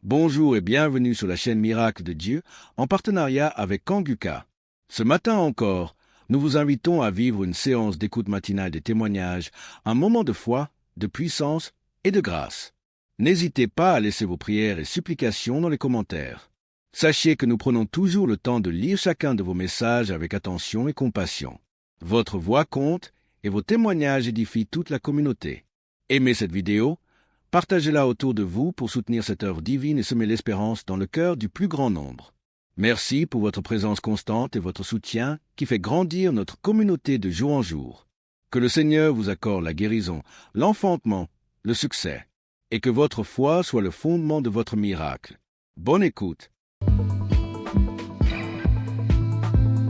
Bonjour et bienvenue sur la chaîne Miracle de Dieu en partenariat avec Kanguka. Ce matin encore, nous vous invitons à vivre une séance d'écoute matinale des témoignages, un moment de foi, de puissance et de grâce. N'hésitez pas à laisser vos prières et supplications dans les commentaires. Sachez que nous prenons toujours le temps de lire chacun de vos messages avec attention et compassion. Votre voix compte et vos témoignages édifient toute la communauté. Aimez cette vidéo, partagez-la autour de vous pour soutenir cette œuvre divine et semer l'espérance dans le cœur du plus grand nombre. Merci pour votre présence constante et votre soutien qui fait grandir notre communauté de jour en jour. Que le Seigneur vous accorde la guérison, l'enfantement, le succès, et que votre foi soit le fondement de votre miracle. Bonne écoute.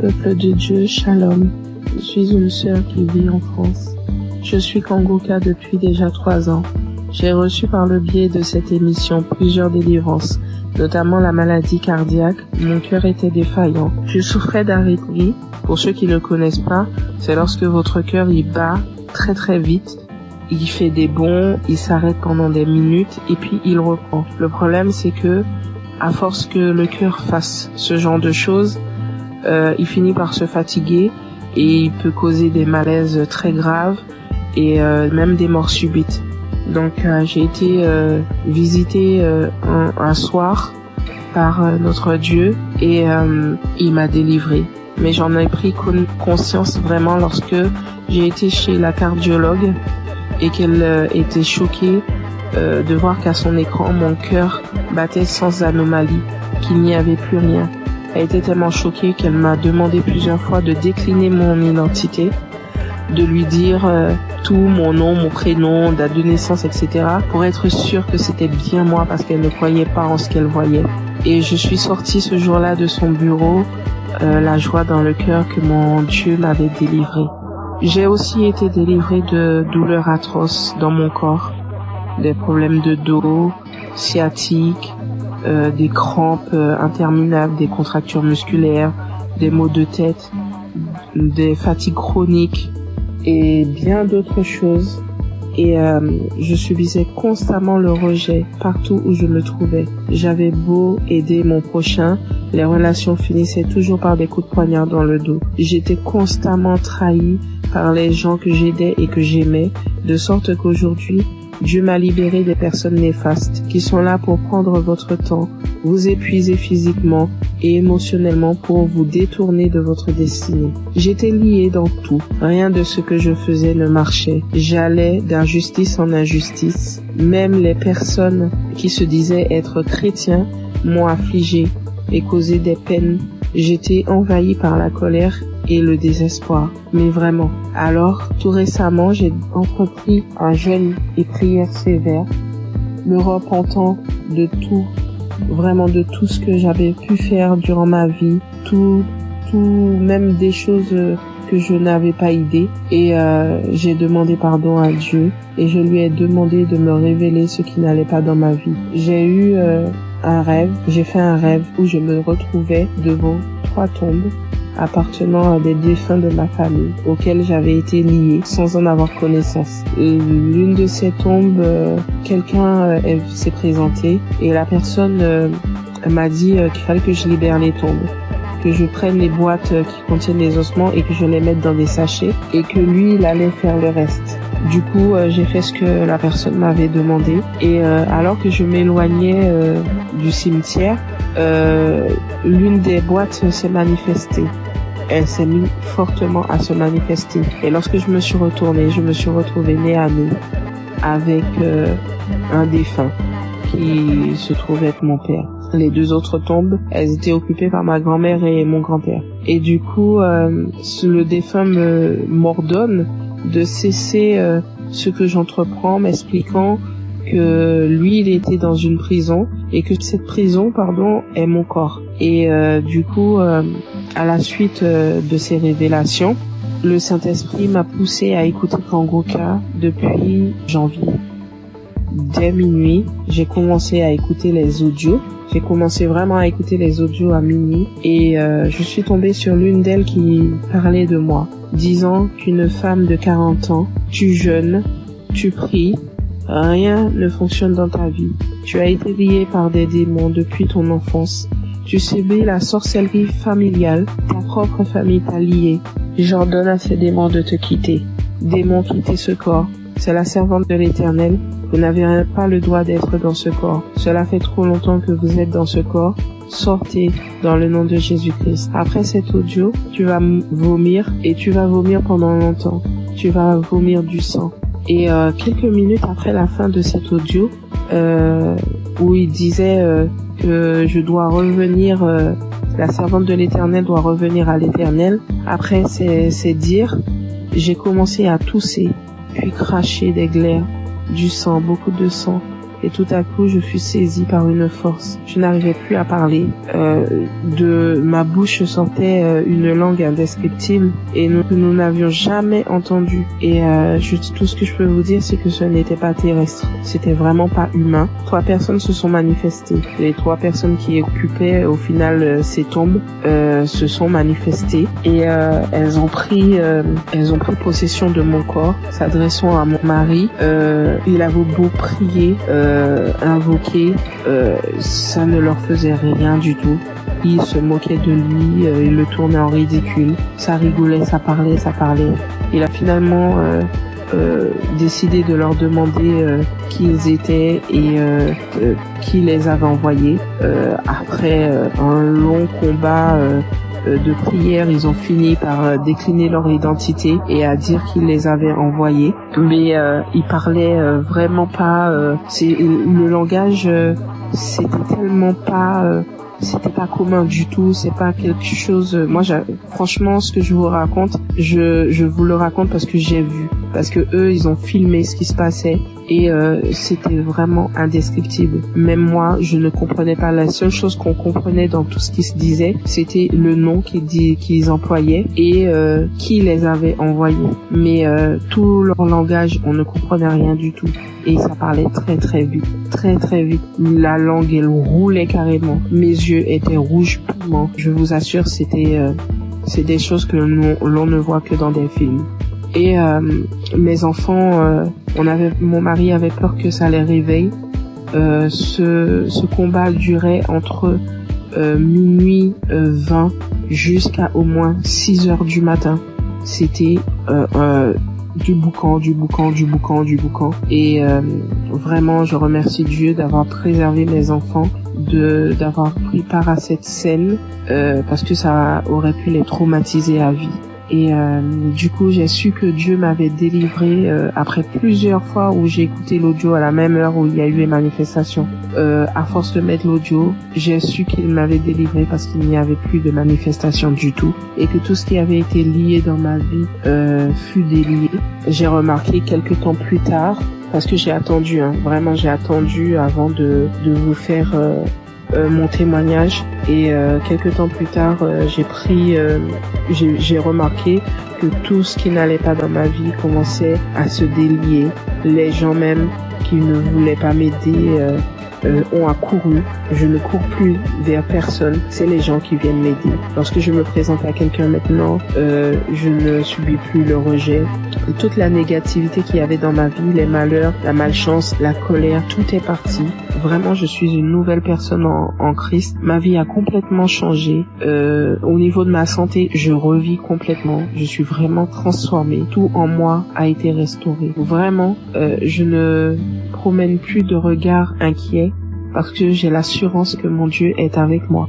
Peuple de Dieu, Shalom. Je suis une sœur qui vit en France. Je suis Kanguka depuis déjà 3 ans. J'ai reçu par le biais de cette émission plusieurs délivrances, notamment la maladie cardiaque. Mon cœur était défaillant. Je souffrais d'arythmie. Pour ceux qui ne connaissent pas, c'est lorsque votre cœur il bat très très vite. Il fait des bonds, il s'arrête pendant des minutes et puis il reprend. Le problème c'est que, à force que le cœur fasse ce genre de choses, il finit par se fatiguer et il peut causer des malaises très graves et même des morts subites. Donc j'ai été visitée un soir par notre Dieu et il m'a délivrée. Mais j'en ai pris conscience vraiment lorsque j'ai été chez la cardiologue et qu'elle était choquée de voir qu'à son écran mon cœur battait sans anomalie, qu'il n'y avait plus rien. Elle était tellement choquée qu'elle m'a demandé plusieurs fois de décliner mon identité, de lui dire tout, mon nom, mon prénom, date de naissance, etc. pour être sûre que c'était bien moi parce qu'elle ne croyait pas en ce qu'elle voyait. Et je suis sortie ce jour-là de son bureau, la joie dans le cœur que mon Dieu m'avait délivrée. J'ai aussi été délivrée de douleurs atroces dans mon corps, des problèmes de dos, sciatiques, des crampes interminables, des contractures musculaires, des maux de tête, des fatigues chroniques et bien d'autres choses. Et je subissais constamment le rejet partout où je me trouvais. J'avais beau aider mon prochain, les relations finissaient toujours par des coups de poignard dans le dos. J'étais constamment trahie par les gens que j'aidais et que j'aimais, de sorte qu'aujourd'hui, Dieu m'a libéré des personnes néfastes qui sont là pour prendre votre temps, vous épuiser physiquement et émotionnellement pour vous détourner de votre destinée. J'étais liée dans tout. Rien de ce que je faisais ne marchait. J'allais d'injustice en injustice. Même les personnes qui se disaient être chrétiens m'ont affligée et causé des peines. J'étais envahie par la colère et le désespoir, mais vraiment. Alors, tout récemment, j'ai entrepris un jeûne et prière sévère, me repentant de tout, vraiment de tout ce que j'avais pu faire durant ma vie, tout, même des choses que je n'avais pas idée. Et j'ai demandé pardon à Dieu et je lui ai demandé de me révéler ce qui n'allait pas dans ma vie. J'ai fait un rêve où je me retrouvais devant 3 tombes appartenant à des défunts de ma famille auxquels j'avais été liée sans en avoir connaissance. L'une de ces tombes, quelqu'un s'est présenté et la personne m'a dit qu'il fallait que je libère les tombes, que je prenne les boîtes qui contiennent les ossements et que je les mette dans des sachets et que lui, il allait faire le reste. Du coup, j'ai fait ce que la personne m'avait demandé et alors que je m'éloignais du cimetière, l'une des boîtes s'est manifestée. Elle s'est mise fortement à se manifester. Et lorsque je me suis retournée, je me suis retrouvée nez à nez avec un défunt qui se trouvait être mon père. Les 2 autres tombes, elles étaient occupées par ma grand-mère et mon grand-père. Et du coup, le défunt m'ordonne de cesser ce que j'entreprends, m'expliquant que lui, il était dans une prison et que cette prison, est mon corps. Et du coup, à la suite de ces révélations, le Saint-Esprit m'a poussé à écouter Kanguka depuis janvier. Dès minuit, j'ai commencé à écouter les audios. J'ai commencé vraiment à écouter les audios à minuit et je suis tombée sur l'une d'elles qui parlait de moi, disant qu'une femme de 40 ans, tu jeûnes, tu pries, Rien ne fonctionne dans ta vie. Tu as été lié par des démons depuis ton enfance. Tu subis la sorcellerie familiale. Ta propre famille t'a lié. J'ordonne à ces démons de te quitter. Démons, quittez ce corps. C'est la servante de l'Éternel. Vous n'avez pas le droit d'être dans ce corps. Cela fait trop longtemps que vous êtes dans ce corps. Sortez dans le nom de Jésus-Christ. Après cet audio, tu vas vomir et tu vas vomir pendant longtemps. Tu vas vomir du sang. Et quelques minutes après la fin de cet audio, où il disait que je dois revenir, la servante de l'Éternel doit revenir à l'Éternel. Après ces dires, j'ai commencé à tousser, puis cracher des glaires, du sang, beaucoup de sang. Et tout à coup, je fus saisie par une force. Je n'arrivais plus à parler. De ma bouche sortait une langue indescriptible et nous n'avions jamais entendu. Et tout ce que je peux vous dire, c'est que ce n'était pas terrestre. C'était vraiment pas humain. 3 personnes se sont manifestées. Les 3 personnes qui occupaient au final ces tombes se sont manifestées et elles ont pris possession de mon corps, s'adressant à mon mari. Il avait beau prier, invoquer, ça ne leur faisait rien du tout. Ils se moquaient de lui, ils le tournaient en ridicule. Ça rigolait, ça parlait. Il a finalement décidé de leur demander qui ils étaient et qui les avait envoyés. Après un long combat de prière, ils ont fini par décliner leur identité et à dire qu'ils les avaient envoyés. Mais ils parlaient vraiment pas. Le langage, c'était tellement pas. C'était pas commun du tout, c'est pas quelque chose. Moi, franchement, ce que je vous raconte, je vous le raconte parce que j'ai vu, parce que eux, ils ont filmé ce qui se passait et c'était vraiment indescriptible. Même moi, je ne comprenais pas. La seule chose qu'on comprenait dans tout ce qui se disait, c'était le nom qu'ils employaient et qui les avait envoyés. Mais tout leur langage, on ne comprenait rien du tout. Et ça parlait très vite, très vite. La langue, elle roulait carrément. Mes yeux étaient rouges piment. Je vous assure, c'est des choses que l'on ne voit que dans des films. Et mes enfants, mon mari avait peur que ça les réveille. Ce combat durait entre minuit 20 jusqu'à au moins 6 heures du matin. C'était du boucan. Et vraiment, je remercie Dieu d'avoir préservé mes enfants, d'avoir pris part à cette scène, parce que ça aurait pu les traumatiser à vie. Et du coup, j'ai su que Dieu m'avait délivré après plusieurs fois où j'ai écouté l'audio à la même heure où il y a eu les manifestations. À force de mettre l'audio, j'ai su qu'il m'avait délivré parce qu'il n'y avait plus de manifestations du tout et que tout ce qui avait été lié dans ma vie fut délié. J'ai remarqué quelques temps plus tard, parce que j'ai attendu, vraiment j'ai attendu avant de vous faire mon témoignage et quelques temps plus tard j'ai remarqué que tout ce qui n'allait pas dans ma vie commençait à se délier. Les gens même qui ne voulaient pas m'aider ont accouru. Je ne cours plus vers personne, c'est les gens qui viennent m'aider. Lorsque je me présente à quelqu'un maintenant, je ne subis plus le rejet. Toute la négativité qu'il y avait dans ma vie, les malheurs, la malchance, la colère, tout est parti. Vraiment, je suis une nouvelle personne en Christ. Ma vie a complètement changé. Au niveau de ma santé, je revis complètement. Je suis vraiment transformée. Tout en moi a été restauré. Vraiment, je ne promène plus de regard inquiet parce que j'ai l'assurance que mon Dieu est avec moi.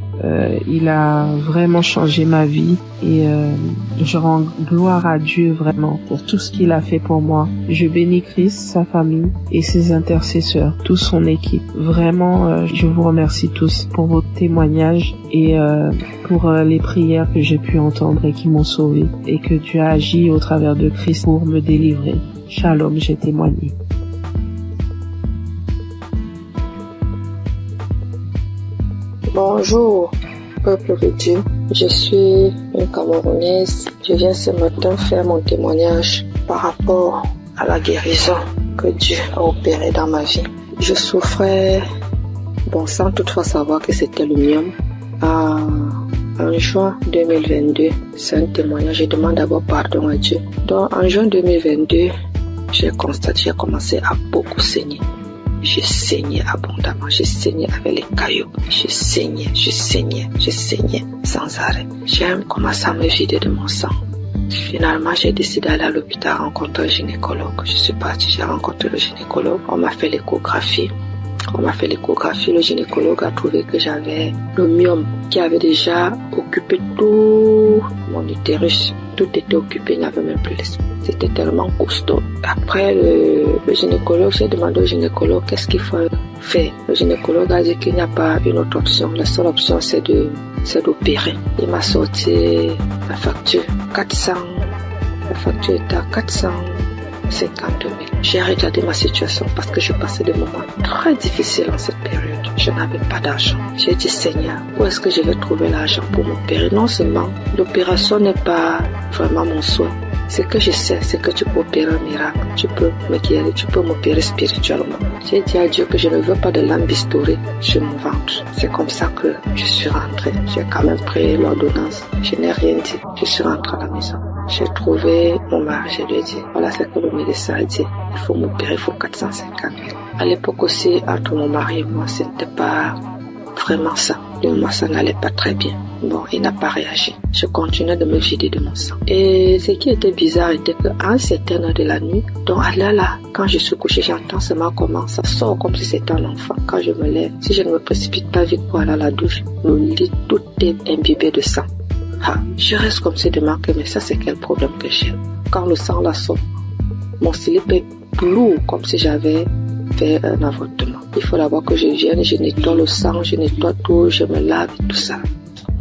Il a vraiment changé ma vie et je rends gloire à Dieu vraiment pour tout ce qu'il a fait pour moi. Je bénis Christ, sa famille et ses intercesseurs, toute son équipe. Vraiment, je vous remercie tous pour vos témoignages et pour les prières que j'ai pu entendre et qui m'ont sauvé et que Dieu a agi au travers de Christ pour me délivrer. Shalom, j'ai témoigné. Bonjour, peuple de Dieu. Je suis une Camerounaise. Je viens ce matin faire mon témoignage par rapport à la guérison que Dieu a opérée dans ma vie. Je souffrais, sans toutefois savoir que c'était le myome, en juin 2022. C'est un témoignage. Je demande d'abord pardon à Dieu. Donc, en juin 2022, j'ai constaté, j'ai commencé à beaucoup saigner. Je saignais abondamment, je saignais avec les cailloux, je saignais sans arrêt. J'ai commencé à me vider de mon sang. Finalement, j'ai décidé d'aller à l'hôpital rencontrer un gynécologue. Je suis partie, j'ai rencontré le gynécologue. On m'a fait l'échographie. Le gynécologue a trouvé que j'avais le myome qui avait déjà occupé tout mon utérus. Tout était occupé, il n'y avait même plus l'espace. C'était tellement costaud. Après le gynécologue, j'ai demandé au gynécologue qu'est-ce qu'il faut faire. Le gynécologue a dit qu'il n'y a pas une autre option. La seule option, c'est d'opérer. Il m'a sorti la facture. La facture était à 450 000. J'ai regardé ma situation parce que je passais des moments très difficiles en cette période. Je n'avais pas d'argent. J'ai dit, Seigneur, où est-ce que je vais trouver l'argent pour m'opérer? Non seulement l'opération n'est pas vraiment mon souhait. Ce que je sais, c'est que tu peux opérer un miracle. Tu peux me guérir, tu peux m'opérer spirituellement. J'ai dit à Dieu que je ne veux pas de lame bistourée sur mon ventre. C'est comme ça que je suis rentrée. J'ai quand même pris l'ordonnance. Je n'ai rien dit. Je suis rentrée à la maison. J'ai trouvé mon mari, je lui ai dit, voilà ce que le médecin a dit. Il faut m'opérer, il faut 450 000. À l'époque aussi, entre mon mari et moi, ce n'était pas vraiment ça. Moi, ça n'allait pas très bien. Bon, il n'a pas réagi. Je continuais de me vider de mon sang. Et ce qui était bizarre était qu'à un certain heure de la nuit, donc là, quand je suis couchée, j'entends seulement comment ça sort comme si c'était un enfant. Quand je me lève, si je ne me précipite pas vite pour aller à la douche, le lit, tout est imbibé de sang. Je reste comme si de manquer, mais ça c'est quel problème que j'ai. Quand le sang là sort, mon slip est lourd comme si j'avais fait un avortement. Il faut d'abord que je vienne, je nettoie le sang, je nettoie tout, je me lave et tout ça.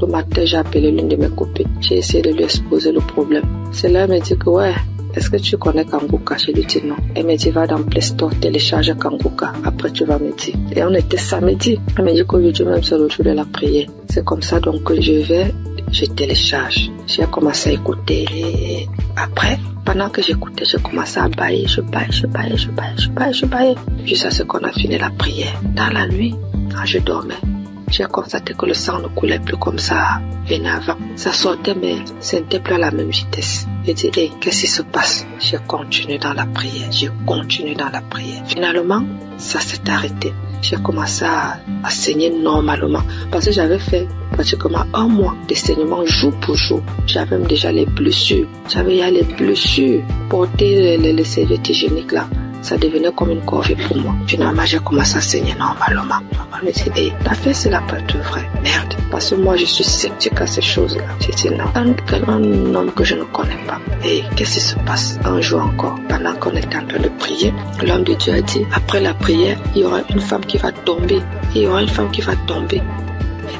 Le matin, j'ai appelé l'une de mes copines. J'ai essayé de lui exposer le problème. C'est là, elle me dit que ouais, est-ce que tu connais Kanguka? Je lui dis non. Elle me dit va dans Play Store, télécharge Kanguka. Après tu vas me dire. Et on était samedi. Elle me dit qu'aujourd'hui même c'est le jour de la prière. C'est comme ça donc que je télécharge. J'ai commencé à écouter. Après, pendant que j'écoutais, j'ai commencé à bailler. Je baillais. Jusqu'à ce qu'on a fini la prière. Dans la nuit, quand je dormais, j'ai constaté que le sang ne coulait plus comme ça venait avant. Ça sortait, mais ce n'était plus à la même vitesse. J'ai dit, hey, qu'est-ce qui se passe? J'ai continué dans la prière. Finalement, ça s'est arrêté. J'ai commencé à saigner normalement parce que j'avais fait pratiquement un mois de saignement jour pour jour. J'avais même déjà les blessures. Porter les serviettes hygiéniques là, ça devenait comme une corvée pour moi. Finalement, j'ai commencé à saigner normalement. Je me dis, hey, la fête, c'est la peur de vrai. Merde. Parce que moi, je suis sceptique à ces choses-là. J'ai dit non. Un homme que je ne connais pas. Et qu'est-ce qui se passe? Un jour encore, pendant qu'on était en train de prier, l'homme de Dieu a dit, après la prière, il y aura une femme qui va tomber.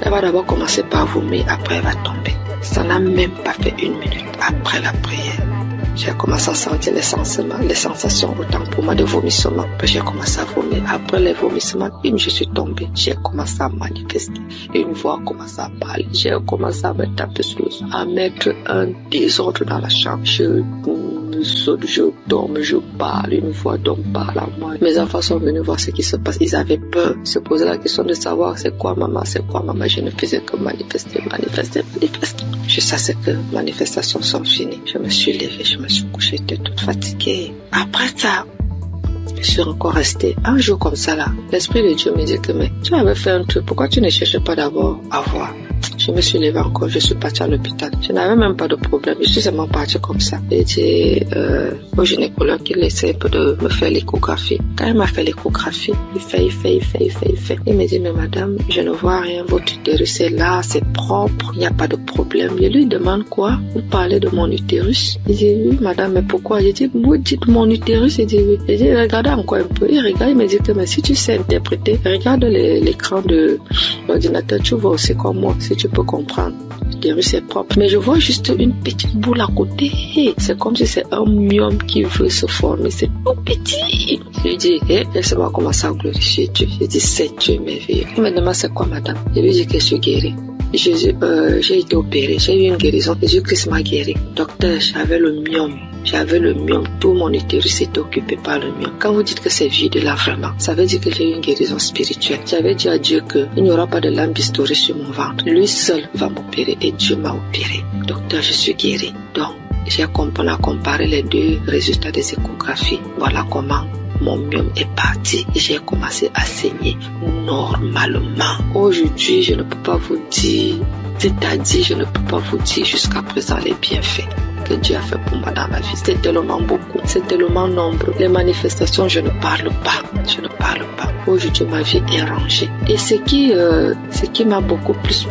Elle va d'abord commencer par vomir, après elle va tomber. Ça n'a même pas fait une minute après la prière. J'ai commencé à sentir les sensations autant pour moi de vomissement. Puis j'ai commencé à vomir. Après les vomissements, je suis tombée. J'ai commencé à manifester. Une voix a commencé à parler. J'ai commencé à me taper sur le sol, à mettre un désordre dans la chambre. Je saute, je tombe, je parle. Une voix d'homme parle à moi. Mes enfants sont venus voir ce qui se passe. Ils avaient peur. Ils se posaient la question de savoir c'est quoi maman. Je ne faisais que manifester. Jusqu'à ce que les manifestations sont finies. Je me suis levée, je me suis couchée, j'étais toute fatiguée. Après ça, je suis encore restée un jour comme ça là. L'Esprit de Dieu me dit que mais tu avais fait un truc, pourquoi tu ne cherches pas d'abord à voir? Je me suis levée encore, je suis partie à l'hôpital. Je n'avais même pas de problème, je suis seulement partie comme ça. J'ai dit au gynécologue qu'il essaie de me faire l'échographie. Quand il m'a fait l'échographie, il fait. Il me dit mais madame, je ne vois rien, votre utérus est là, c'est propre, il n'y a pas de problème. Je lui demande quoi? Vous parlez de mon utérus? Il dit oui madame, mais pourquoi? J'ai dit vous dites mon utérus? Il dit oui. J'ai dit regardez encore un peu. Il regarde, il me dit que mais si tu sais interpréter, regarde l'écran de l'ordinateur, tu vois aussi comme moi, si tu peux comprendre. L'utérus est propre. Mais je vois juste une petite boule à côté. C'est comme si c'est un myome qui veut se former. C'est tout petit. Je lui dis, laisse-moi commencer à glorifier Dieu. Je dis, c'est Dieu merveilleux. Il me demande c'est quoi madame? Je lui dis que je suis guérie. J'ai été opérée, j'ai eu une guérison. Jésus-Christ m'a guéri. Docteur, j'avais le myome. Tout mon utérus était occupé par le myome. Quand vous dites que c'est vide là vraiment, ça veut dire que j'ai eu une guérison spirituelle. J'avais dit à Dieu qu'il n'y aura pas de lame bistourée sur mon ventre. Lui seul va m'opérer et Dieu m'a opéré. Docteur, je suis guérie. Donc, on a comparé les deux résultats des échographies. Voilà comment mon myome est parti et j'ai commencé à saigner normalement. Aujourd'hui, je ne peux pas vous dire, c'est-à-dire je ne peux pas vous dire jusqu'à présent les bienfaits que Dieu a fait pour moi dans ma vie. C'est tellement beaucoup, c'est tellement nombreux. Les manifestations, je ne parle pas. Aujourd'hui, ma vie est rangée. Et ce qui m'a beaucoup plus,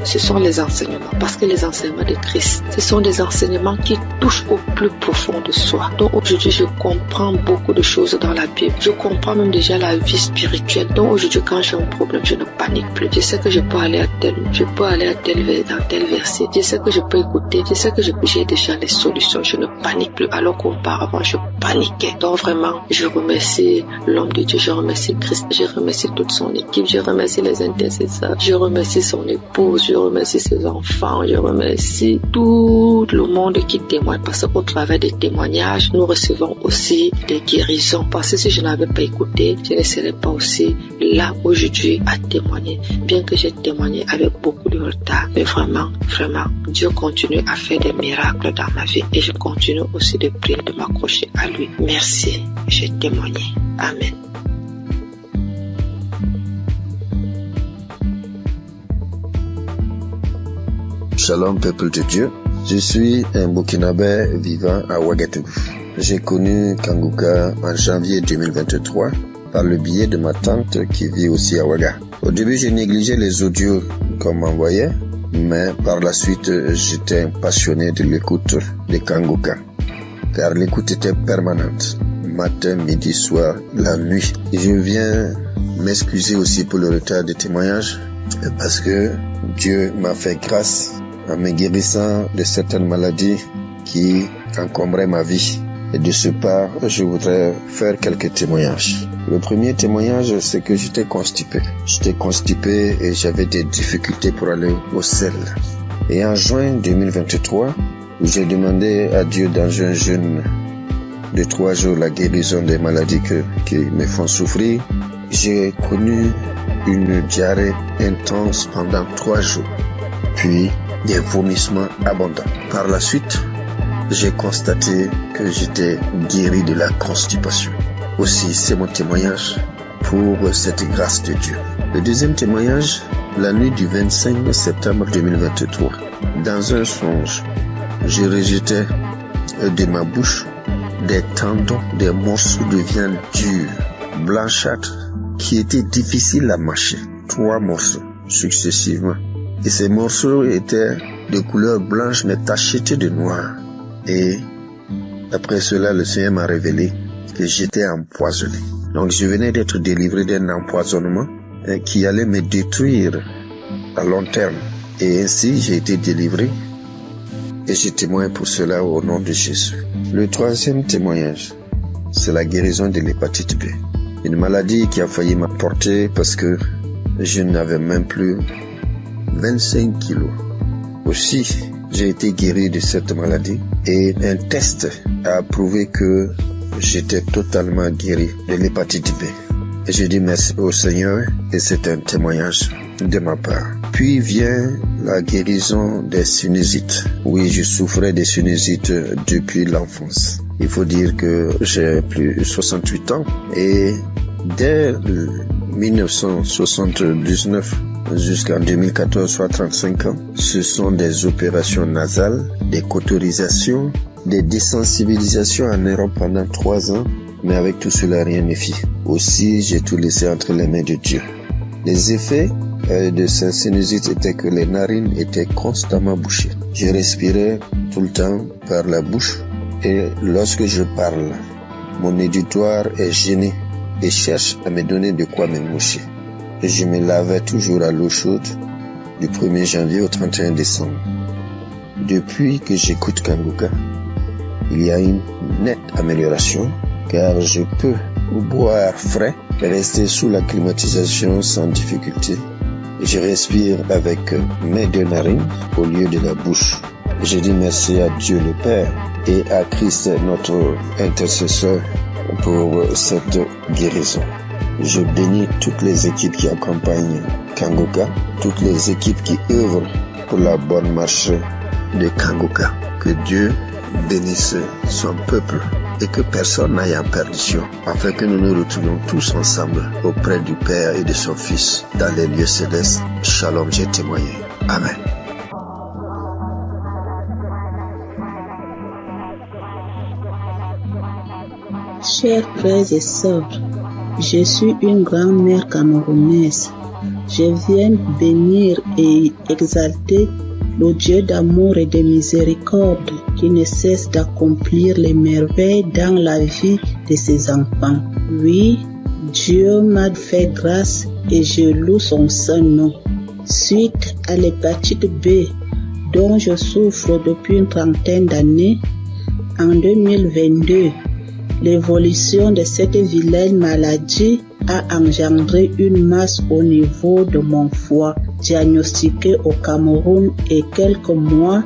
ce sont les enseignements. Parce que les enseignements de Christ, ce sont des enseignements qui touchent au plus profond de soi. Donc aujourd'hui, je comprends beaucoup de choses dans la Bible. Je comprends même déjà la vie spirituelle. Donc aujourd'hui, quand j'ai un problème, je ne panique plus. Je sais que je peux aller dans tel verset. Je sais que je peux écouter. Je sais que j'ai déjà les solutions. Je ne panique plus. Alors qu'auparavant, je paniquais. Donc vraiment, je remercie l'homme de Dieu. Je remercie Christ. Je remercie toute son équipe. Je remercie les intercesseurs. Je remercie son épouse. Je remercie ses enfants. Je remercie tout le monde qui témoigne. Parce qu'au travers des témoignages, nous recevons aussi des guérisons. Parce que si je n'avais pas écouté, je ne serais pas aussi là aujourd'hui à témoigner. Bien que j'ai témoigné avec beaucoup de retard. Mais vraiment, Dieu continue à faire des miracles dans ma vie. Et je continue aussi de prier, de m'accrocher à lui. Merci. J'ai témoigné. Amen. Shalom, peuple de Dieu. Je suis un Burkinabé vivant à Ouagadougou. J'ai connu Kanguka en janvier 2023 par le biais de ma tante qui vit aussi à Ouaga. Au début, je négligeais les audios qu'on m'envoyait, mais par la suite, j'étais passionné de l'écoute de Kanguka, car l'écoute était permanente, matin, midi, soir, la nuit. Et je viens m'excuser aussi pour le retard de témoignage, parce que Dieu m'a fait grâce en me guérissant de certaines maladies qui encombraient ma vie. Et de ce part, je voudrais faire quelques témoignages. Le premier témoignage, c'est que j'étais constipé. Et j'avais des difficultés pour aller au sel. Et en juin 2023, où j'ai demandé à Dieu dans un jeûne de 3 jours la guérison des maladies qui me font souffrir, j'ai connu une diarrhée intense pendant 3 jours, puis des vomissements abondants. Par la suite, j'ai constaté que j'étais guéri de la constipation. Aussi, c'est mon témoignage pour cette grâce de Dieu. Le deuxième témoignage, la nuit du 25 septembre 2023, dans un songe, je rejetais de ma bouche des tendons, des morceaux de viande dure, blanchâtre, qui étaient difficiles à mâcher. 3 morceaux successivement. Et ces morceaux étaient de couleur blanche mais tachetés de noir. Et après cela, le Seigneur m'a révélé que j'étais empoisonné. Donc je venais d'être délivré d'un empoisonnement qui allait me détruire à long terme. Et ainsi, j'ai été délivré et je témoigne pour cela au nom de Jésus. Le troisième témoignage, c'est la guérison de l'hépatite B. Une maladie qui a failli m'emporter parce que je n'avais même plus 25 kilos. Aussi, j'ai été guéri de cette maladie et un test a prouvé que j'étais totalement guéri de l'hépatite B. Et je dis merci au Seigneur et c'est un témoignage de ma part. Puis vient la guérison des sinusites. Oui, je souffrais des sinusites depuis l'enfance. Il faut dire que j'ai plus de 68 ans et dès 1979 jusqu'en 2014, soit 35 ans, ce sont des opérations nasales, des cauterisations, des désensibilisations en Europe pendant 3 ans, mais avec tout cela, rien ne fit. Aussi, j'ai tout laissé entre les mains de Dieu. Les effets de cette sinusite étaient que les narines étaient constamment bouchées. Je respirais tout le temps par la bouche et lorsque je parle, mon auditoire est gêné et cherche à me donner de quoi me moucher. Et je me lavais toujours à l'eau chaude du 1er janvier au 31 décembre. Depuis que j'écoute Kanguka, il y a une nette amélioration car je peux boire frais et rester sous la climatisation sans difficulté. Et je respire avec mes 2 narines au lieu de la bouche. Et je dis merci à Dieu le Père et à Christ notre intercesseur pour cette guérison. Je bénis toutes les équipes qui accompagnent Kanguka, toutes les équipes qui œuvrent pour la bonne marche de Kanguka. Que Dieu bénisse son peuple et que personne n'aille en perdition, afin que nous nous retrouvions tous ensemble auprès du Père et de son Fils dans les lieux célestes. Shalom, j'ai témoigné. Amen. Chers frères et sœurs, je suis une grand-mère camerounaise. Je viens bénir et exalter le Dieu d'amour et de miséricorde qui ne cesse d'accomplir les merveilles dans la vie de ses enfants. Oui, Dieu m'a fait grâce et je loue son saint nom. Suite à l'hépatite B dont je souffre depuis une trentaine d'années, en 2022, l'évolution de cette vilaine maladie a engendré une masse au niveau de mon foie, diagnostiquée au Cameroun et quelques mois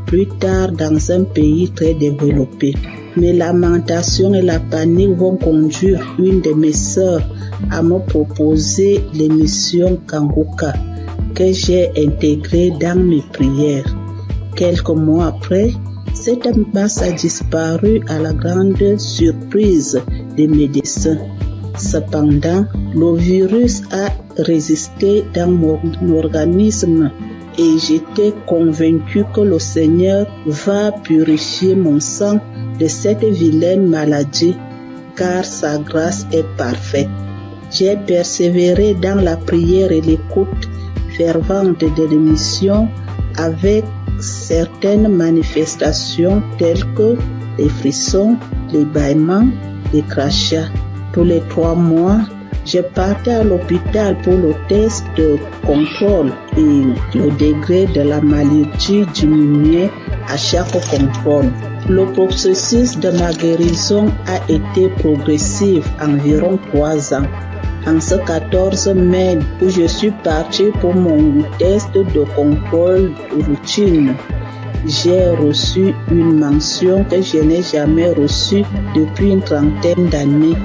plus tard dans un pays très développé. Mes lamentations et la panique vont conduire une de mes sœurs à me proposer l'émission Kanguka que j'ai intégrée dans mes prières. Quelques mois après, cette masse a disparu à la grande surprise des médecins. Cependant, le virus a résisté dans mon organisme et j'étais convaincu que le Seigneur va purifier mon sang de cette vilaine maladie, car sa grâce est parfaite. J'ai persévéré dans la prière et l'écoute fervente de l'émission avec certaines manifestations telles que les frissons, les bâillements, les crachats. Tous les 3 mois, je partais à l'hôpital pour le test de contrôle et le degré de la maladie diminuait à chaque contrôle. Le processus de ma guérison a été progressif, environ 3 ans. En ce 14 mai où je suis parti pour mon test de contrôle routine, j'ai reçu une mention que je n'ai jamais reçue depuis une trentaine d'années,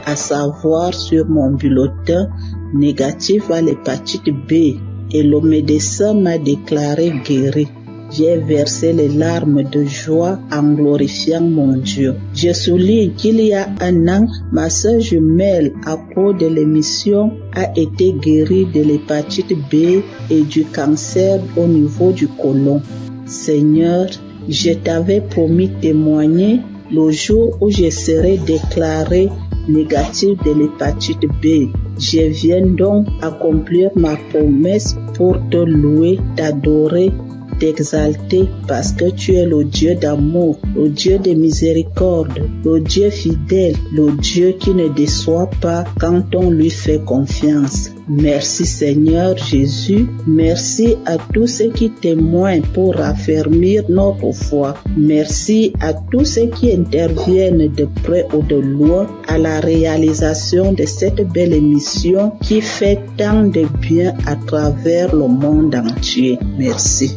à savoir sur mon bulletin négatif à l'hépatite B, et le médecin m'a déclaré guéri. J'ai versé les larmes de joie en glorifiant mon Dieu. Je souligne qu'il y a 1 an, ma sœur jumelle, à cause de l'émission, a été guérie de l'hépatite B et du cancer au niveau du côlon. Seigneur, je t'avais promis témoigner le jour où je serai déclaré négatif de l'hépatite B. Je viens donc accomplir ma promesse pour te louer, t'adorer, t'exalter parce que tu es le Dieu d'amour, le Dieu de miséricorde, le Dieu fidèle, le Dieu qui ne déçoit pas quand on lui fait confiance. Merci Seigneur Jésus, merci à tous ceux qui témoignent pour raffermir notre foi. Merci à tous ceux qui interviennent de près ou de loin à la réalisation de cette belle émission qui fait tant de bien à travers le monde entier. Merci.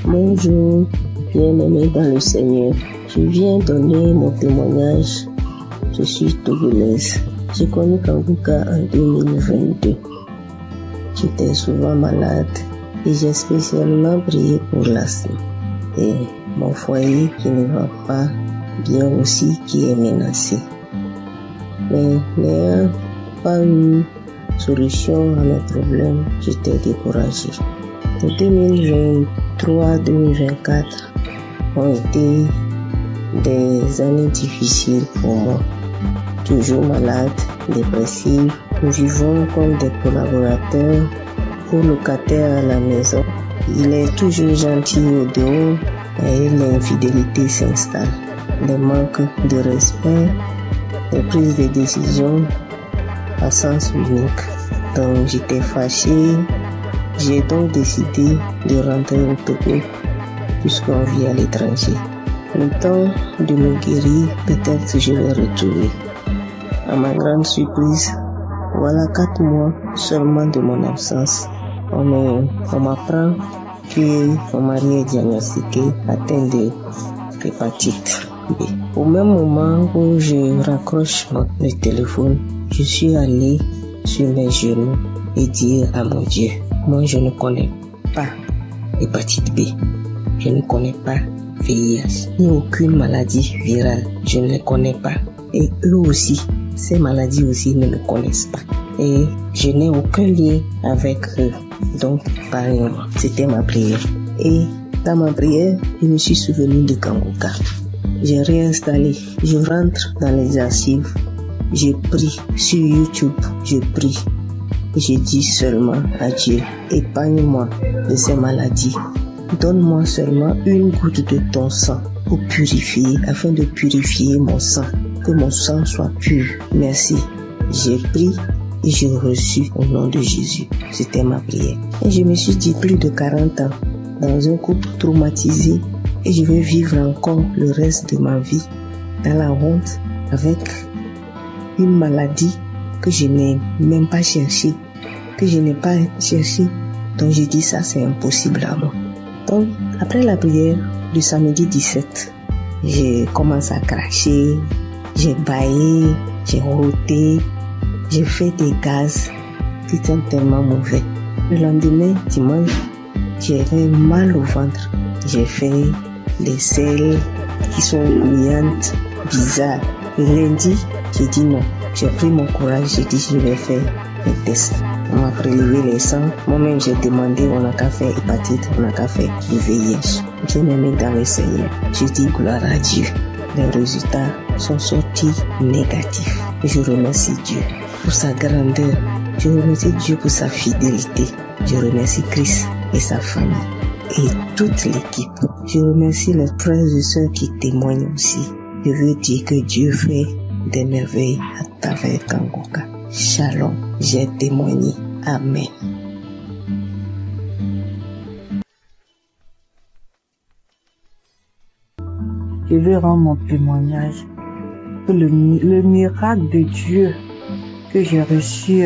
Bonjour, bien-aimés dans le Seigneur. Je viens donner mon témoignage. Je suis togolaise. J'ai connu Kanguka en 2022. J'étais souvent malade et j'ai spécialement prié pour l'asthme. Et mon foyer qui ne va pas bien aussi qui est menacé. Mais n'ayant pas eu solution à mes problèmes, j'étais découragée. De 2023-2024 ont été des années difficiles pour moi. Toujours malade, dépressive, nous vivons comme des collaborateurs ou locataires à la maison. Il est toujours gentil au dehors et l'infidélité s'installe. Les manques de respect, les prises de décision à sens unique. Donc j'étais fâchée. J'ai donc décidé de rentrer au Togo puisqu'on vit à l'étranger. Le temps de me guérir, peut-être je vais retourner. À ma grande surprise, voilà 4 mois seulement de mon absence. On m'apprend que mon mari est diagnostiqué atteint de l'hépatite B. Au même moment où je raccroche le téléphone, je suis allée sur mes genoux et dire à mon Dieu, moi je ne connais pas l'hépatite B, je ne connais pas VIH, ni aucune maladie virale, je ne les connais pas. Et eux aussi, ces maladies aussi ne me connaissent pas. Et je n'ai aucun lien avec eux. Donc, parlez-moi. C'était ma prière. Et dans ma prière, je me suis souvenu de Kanguka. J'ai réinstallé, je rentre dans les archives, je prie sur YouTube, je prie. Je dis seulement à Dieu, épargne-moi de ces maladies. Donne-moi seulement une goutte de ton sang pour purifier, afin de purifier mon sang, que mon sang soit pur. Merci. J'ai pris et j'ai reçu au nom de Jésus. C'était ma prière. Et je me suis dit, plus de 40 ans, dans un couple traumatisé, et je vais vivre encore le reste de ma vie dans la honte, avec une maladie que je n'ai même pas cherchée, que je n'ai pas cherché. Donc j'ai dit, ça c'est impossible à moi. Donc après la prière du samedi 17, j'ai commencé à cracher, j'ai bâillé, j'ai roté, j'ai fait des gaz qui étaient tellement mauvais. Le lendemain, dimanche, j'avais mal au ventre. J'ai fait les selles qui sont gluantes, bizarres. Le lundi, j'ai dit non. J'ai pris mon courage, j'ai dit je vais faire les tests. On m'a prélevé les sangs. Moi-même, j'ai demandé, on n'a qu'à faire hépatite, on n'a qu'à faire du VIH. Bien aimé dans le Seigneur, je dis gloire à Dieu. Les résultats sont sortis négatifs. Je remercie Dieu pour sa grandeur. Je remercie Dieu pour sa fidélité. Je remercie Christ et sa famille et toute l'équipe. Je remercie les frères et sœurs qui témoignent aussi. Je veux dire que Dieu fait des merveilles à travers Kanguka. Shalom, j'ai témoigné. Amen. Je veux rendre mon témoignage pour le miracle de Dieu que j'ai reçu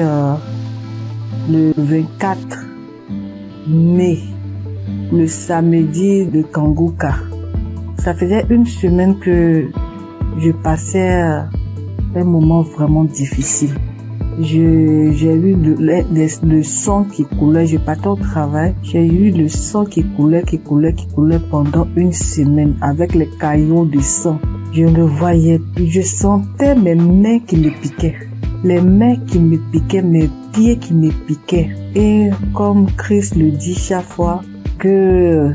le 24 mai, le samedi de Kanguka. Ça faisait une semaine que je passais un moment vraiment difficile. J'ai eu le sang qui coulait, je partais au travail, j'ai eu le sang qui coulait pendant une semaine avec les caillots de sang. Je ne voyais plus, je sentais mes mains qui me piquaient, les mains qui me piquaient, mes pieds qui me piquaient. Et comme Christ le dit chaque fois, que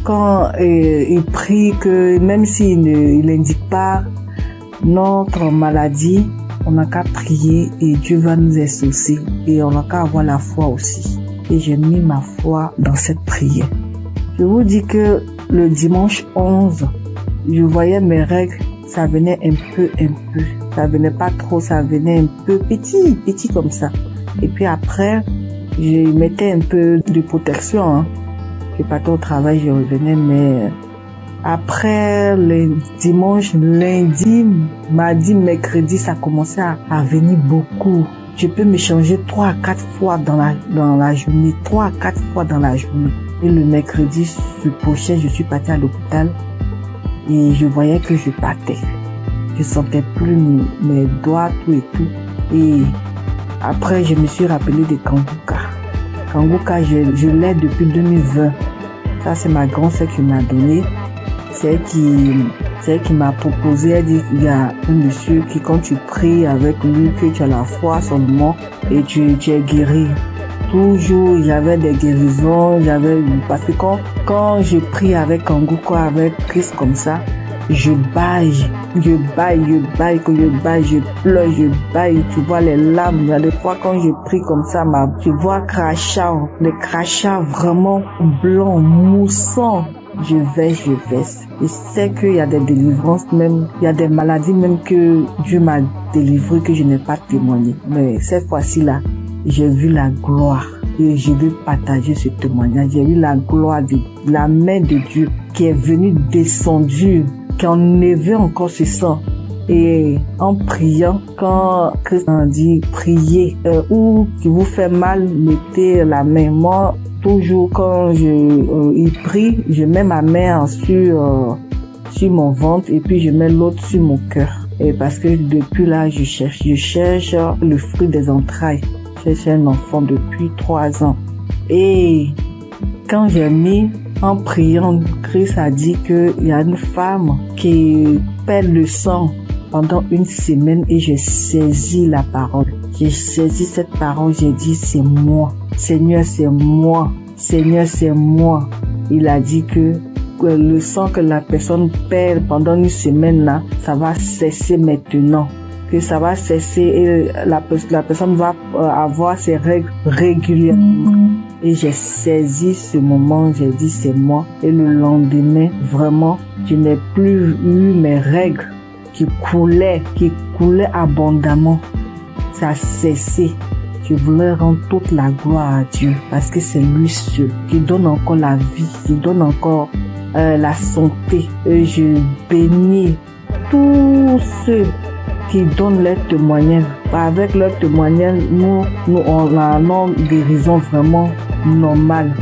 quand il prie, que même s'il n'indique pas notre maladie, on n'a qu'à prier et Dieu va nous exaucer et on n'a qu'à avoir la foi aussi. Et j'ai mis ma foi dans cette prière. Je vous dis que le dimanche 11, je voyais mes règles, ça venait un peu. Ça venait pas trop, ça venait un peu petit comme ça. Et puis après, je mettais un peu de protection. Je partais au travail, je revenais, mais après le dimanche, lundi, mardi, mercredi, ça commençait à venir beaucoup. Je peux me changer 3 à 4 fois dans la journée, 3 à 4 fois dans la journée. Et le mercredi, je suis partie à l'hôpital et je voyais que je partais. Je sentais plus mes doigts, tout et tout. Et après, je me suis rappelé de Kanguka. Kanguka, je l'ai depuis 2020. Ça, c'est ma grand-sœur qui m'a donné. C'est elle qui m'a proposé. Elle dit, il y a un monsieur qui, quand tu pries avec lui, que tu as la foi seulement et tu es guéri. Toujours, j'avais des guérisons, parce que quand je prie avec Kanguka, avec Christ comme ça, je baille, je pleure, je baille, tu vois les larmes. Il y a des fois quand je prie comme ça, tu vois les crachats vraiment blancs, moussants. Je vais. Je sais qu'il y a des délivrances même, il y a des maladies même que Dieu m'a délivré que je n'ai pas témoigné. Mais cette fois-ci là, j'ai vu la gloire et je veux partager ce témoignage. J'ai vu la gloire de la main de Dieu qui est venue descendue, qui a enlevé encore ce sang. Et en priant, quand Christ a dit priez, ou qui vous fait mal, mettez la main. Moi, toujours quand il prie, je mets ma main sur mon ventre et puis je mets l'autre sur mon cœur. Et parce que depuis là, je cherche le fruit des entrailles. J'ai un enfant depuis 3 ans. Et quand j'ai mis en priant, Christ a dit qu'il y a une femme qui perd le sang pendant une semaine et j'ai saisi la parole. J'ai saisi cette parole, j'ai dit c'est moi. Seigneur, c'est moi. Seigneur, c'est moi. Il a dit que le sang que la personne perd pendant une semaine là, ça va cesser maintenant. Que ça va cesser et la personne va avoir ses règles régulièrement. Et j'ai saisi ce moment, j'ai dit c'est moi. Et le lendemain, vraiment, je n'ai plus eu mes règles qui coulaient abondamment. Ça a cessé. Je voulais rendre toute la gloire à Dieu parce que c'est lui seul qui donne encore la vie, qui donne encore la santé. Et je bénis tous ceux qui donnent leur témoignage. Avec leur témoignage, nous on a une guérison vraiment normale.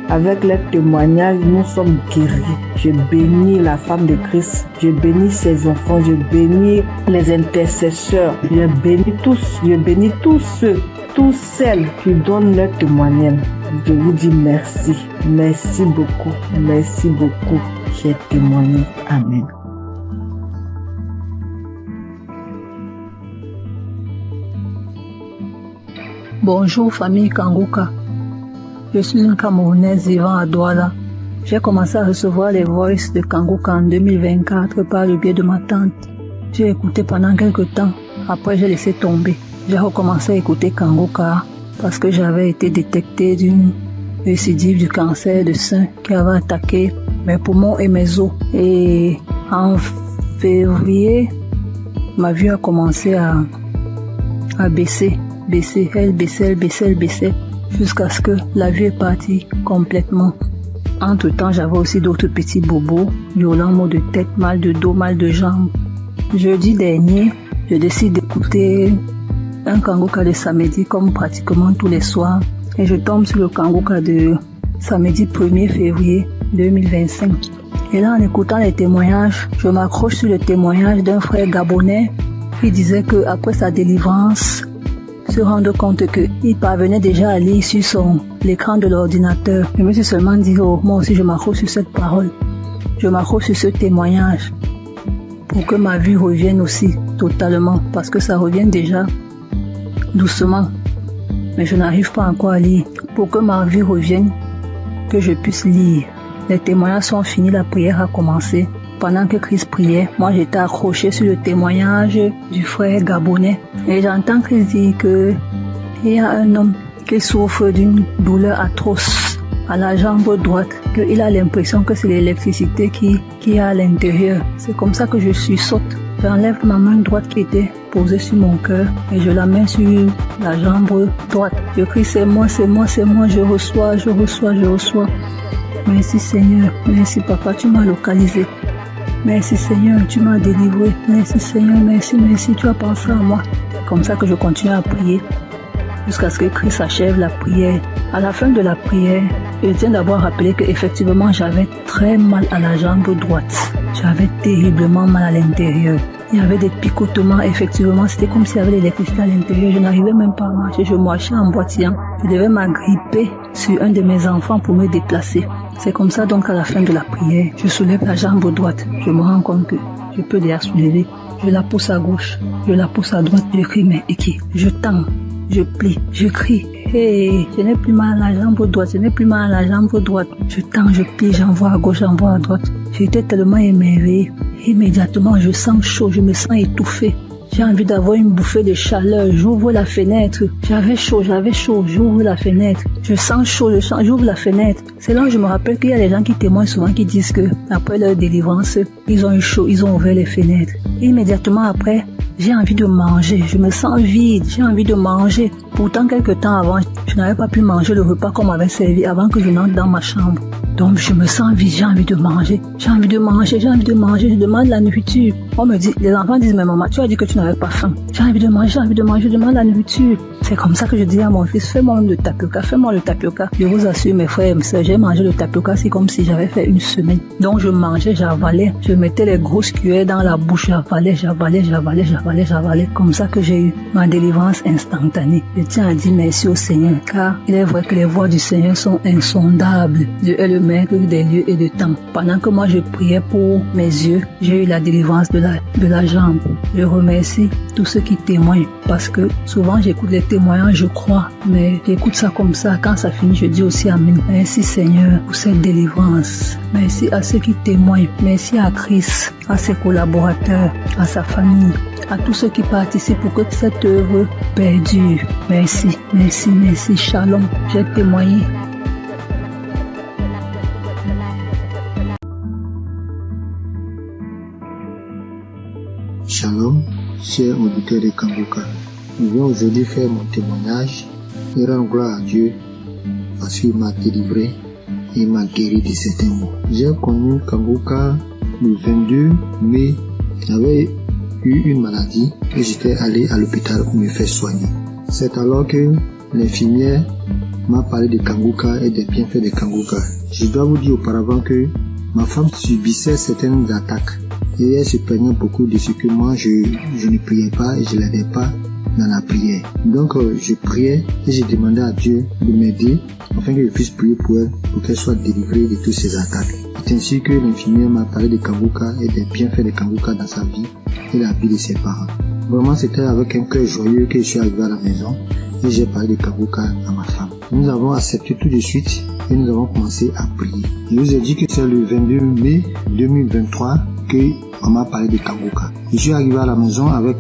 Avec leur témoignage, nous sommes guéris. Je bénis la femme de Christ. Je bénis ses enfants. Je bénis les intercesseurs. Je bénis tous ceux, toutes celles qui donnent leur témoignage. Je vous dis merci. Merci beaucoup. Merci beaucoup. J'ai témoigné. Amen. Bonjour famille Kanguka. Je suis une Camerounaise vivant à Douala. J'ai commencé à recevoir les voices de Kanguka en 2024 par le biais de ma tante. J'ai écouté pendant quelques temps. Après, j'ai laissé tomber. J'ai recommencé à écouter Kanguka parce que j'avais été détectée d'une récidive du cancer de sein qui avait attaqué mes poumons et mes os. Et en février, ma vue a commencé à baisser. Elle baissait, jusqu'à ce que la vue est partie complètement. Entre-temps, j'avais aussi d'autres petits bobos, violents maux de tête, mal de dos, mal de jambes. Jeudi dernier, je décide d'écouter un Kanguka de samedi comme pratiquement tous les soirs. Et je tombe sur le Kanguka de samedi 1er février 2025. Et là, en écoutant les témoignages, je m'accroche sur le témoignage d'un frère gabonais qui disait qu'après sa délivrance, se rendre compte qu'il parvenait déjà à lire sur l'écran de l'ordinateur. Je me suis seulement dit, moi aussi je m'accroche sur cette parole. Je m'accroche sur ce témoignage pour que ma vue revienne aussi totalement, parce que ça revient déjà doucement. Mais je n'arrive pas encore à lire. Pour que ma vue revienne, que je puisse lire. Les témoignages sont finis, la prière a commencé. Pendant que Christ priait, moi j'étais accroché sur le témoignage du frère gabonais. Et j'entends Christ dire qu'il y a un homme qui souffre d'une douleur atroce à la jambe droite, qu'il a l'impression que c'est l'électricité qui est à l'intérieur. C'est comme ça que je sursaute. J'enlève ma main droite qui était posée sur mon cœur et je la mets sur la jambe droite. Je crie c'est moi, je reçois. Merci Seigneur, merci Papa, tu m'as localisé. Merci Seigneur, tu m'as délivré. Merci Seigneur, merci, tu as pensé à moi. C'est comme ça que je continue à prier jusqu'à ce que Christ achève la prière. À la fin de la prière, je tiens d'abord à rappeler qu'effectivement j'avais très mal à la jambe droite. J'avais terriblement mal à l'intérieur. Il y avait des picotements, effectivement, c'était comme s'il y avait de l'électricité à l'intérieur. Je n'arrivais même pas à marcher, je marchais en boitillant. Je devais m'agripper sur un de mes enfants pour me déplacer. C'est comme ça donc à la fin de la prière, je soulève la jambe droite. Je me rends compte que je peux déjà soulever. Je la pousse à gauche, je la pousse à droite, je crie mais qui? Je tends, je plie, je crie. Hey, je n'ai plus mal à la jambe droite, Je tends, je plie, j'envoie à gauche, j'envoie à droite. J'étais tellement émerveillée. Immédiatement, je sens chaud, je me sens étouffée. J'ai envie d'avoir une bouffée de chaleur. J'ouvre la fenêtre. J'avais chaud. J'ouvre la fenêtre. Je sens chaud, j'ouvre la fenêtre. C'est là où je me rappelle qu'il y a des gens qui témoignent souvent qui disent que après leur délivrance, ils ont eu chaud, ils ont ouvert les fenêtres. Et immédiatement après, j'ai envie de manger. Je me sens vide. J'ai envie de manger. Pourtant, quelques temps avant, je n'avais pas pu manger le repas qu'on m'avait servi avant que je n'entre dans ma chambre. Donc je me sens vide, j'ai envie de manger. Je demande la nourriture. On me dit, les enfants disent, mais maman, tu as dit que tu n'avais pas faim. J'ai envie de manger, je demande la nourriture. C'est comme ça que je dis à mon fils, fais-moi le tapioca. Je vous assure, mes frères et mes sœurs, j'ai mangé le tapioca, c'est comme si j'avais fait une semaine. Donc je mangeais, j'avalais, je mettais les grosses cuillères dans la bouche, j'avalais. Comme ça que j'ai eu ma délivrance instantanée. Je tiens à dire merci au Seigneur, car il est vrai que les voies du Seigneur sont insondables. Dieu est le maître des lieux et de temps. Pendant que moi je priais pour mes yeux, j'ai eu la délivrance de la jambe. Je remercie tous ceux qui témoignent, parce que souvent j'écoute les témoignages, je crois, mais j'écoute ça comme ça. Quand ça finit, je dis aussi Amen. Merci Seigneur pour cette délivrance. Merci à ceux qui témoignent. Merci à Christ, à ses collaborateurs, à sa famille, à tous ceux qui participent pour que cette œuvre perdure. Merci. Shalom. J'ai témoigné. Shalom, chers auditeurs de Kanguka. Je viens aujourd'hui faire mon témoignage et rendre gloire à Dieu parce qu'il m'a délivré et m'a guéri de certains maux. J'ai connu Kanguka le 22 mai. J'avais eu une maladie et j'étais allé à l'hôpital pour me faire soigner. C'est alors que l'infirmière m'a parlé de Kanguka et des bienfaits de Kanguka. Je dois vous dire auparavant que ma femme subissait certaines attaques et elle se plaignait beaucoup de ce que moi je ne priais pas et je l'aidais pas dans la prière. Donc je priais et je demandais à Dieu de m'aider afin que je puisse prier pour elle, pour qu'elle soit délivrée de toutes ces attaques. C'est ainsi que l'infirmière m'a parlé de Kanguka et des bienfaits de Kanguka dans sa vie et la vie de ses parents. Vraiment, c'était avec un cœur joyeux que je suis arrivé à la maison et j'ai parlé de Kanguka à ma femme. Nous avons accepté tout de suite et nous avons commencé à prier. Je vous ai dit que c'est le 22 mai 2023 qu'on m'a parlé de Kanguka. Je suis arrivé à la maison avec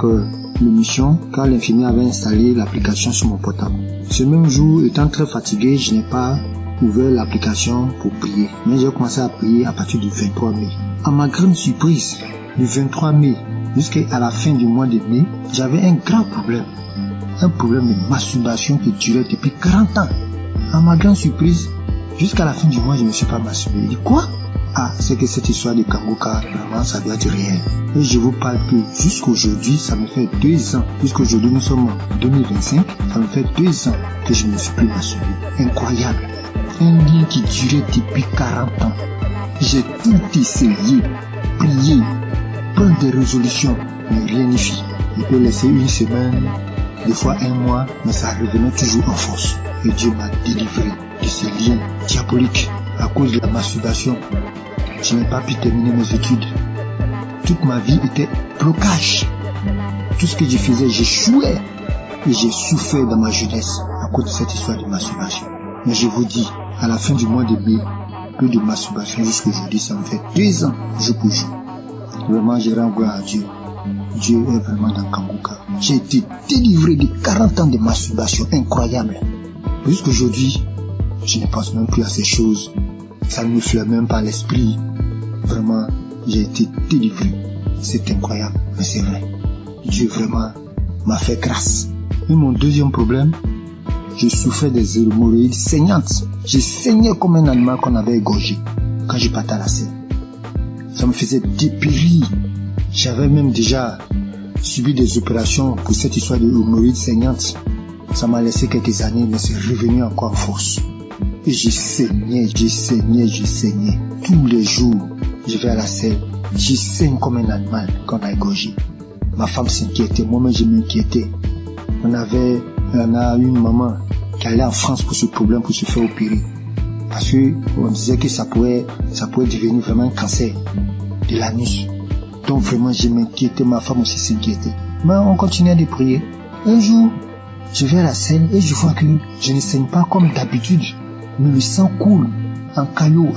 l'émission car l'infirmière avait installé l'application sur mon portable. Ce même jour, étant très fatigué, je n'ai pas ouvert l'application pour prier. Mais j'ai commencé à prier à partir du 23 mai. À ma grande surprise, du 23 mai jusqu'à la fin du mois de mai, j'avais un grand problème. Un problème de masturbation qui durait depuis 40 ans. À ma grande surprise, jusqu'à la fin du mois, je ne me suis pas masturbé. Je dis quoi? Ah, c'est que cette histoire de Kanguka, vraiment, ça doit être réel. Et je vous parle que jusqu'aujourd'hui, ça me fait 2 ans. Jusqu'aujourd'hui, nous sommes en 2025, ça me fait 2 ans que je ne me suis plus masturbé. Incroyable. Un lien qui durait depuis 40 ans. J'ai tout essayé, prié, prendre des résolutions, mais rien n'y fit. Je peux laisser une semaine, des fois 1 mois, mais ça revenait toujours en force. Et Dieu m'a délivré de ces liens diaboliques à cause de la masturbation. Je n'ai pas pu terminer mes études. Toute ma vie était blocage. Tout ce que je faisais, j'échouais. Et j'ai souffert dans ma jeunesse à cause de cette histoire de masturbation. Mais je vous dis, à la fin du mois de mai, que de masturbation jusqu'aujourd'hui, ça me fait 2 ans, jour pour jour. Vraiment, je rends gloire à Dieu. Dieu est vraiment dans Kanguka. J'ai été délivré de 40 ans de masturbation incroyable. Jusqu'aujourd'hui, je ne pense même plus à ces choses. Ça ne me flaire même pas l'esprit. Vraiment, j'ai été délivré. C'est incroyable, mais c'est vrai. Dieu vraiment m'a fait grâce. Et mon deuxième problème, je souffrais des hémorroïdes saignantes. Je saignais comme un animal qu'on avait égorgé quand je partais à la scène. Ça me faisait dépérir. J'avais même déjà subi des opérations pour cette histoire de hémorroïdes saignantes. Ça m'a laissé quelques années, mais c'est revenu encore en force. Et je saignais. Tous les jours, je vais à la selle. Je saigne comme un animal qu'on a égorgé. Ma femme s'inquiétait, moi-même je m'inquiétais. On a une maman qui allait en France pour ce problème, pour se faire opérer. Parce qu'on disait que ça pouvait devenir vraiment un cancer de l'anus. Donc vraiment je m'inquiétais, ma femme aussi s'inquiétait. Mais on continuait de prier. Un jour, je vais à la selle et je vois que je ne saigne pas comme d'habitude. Mais le sang coule en caillot.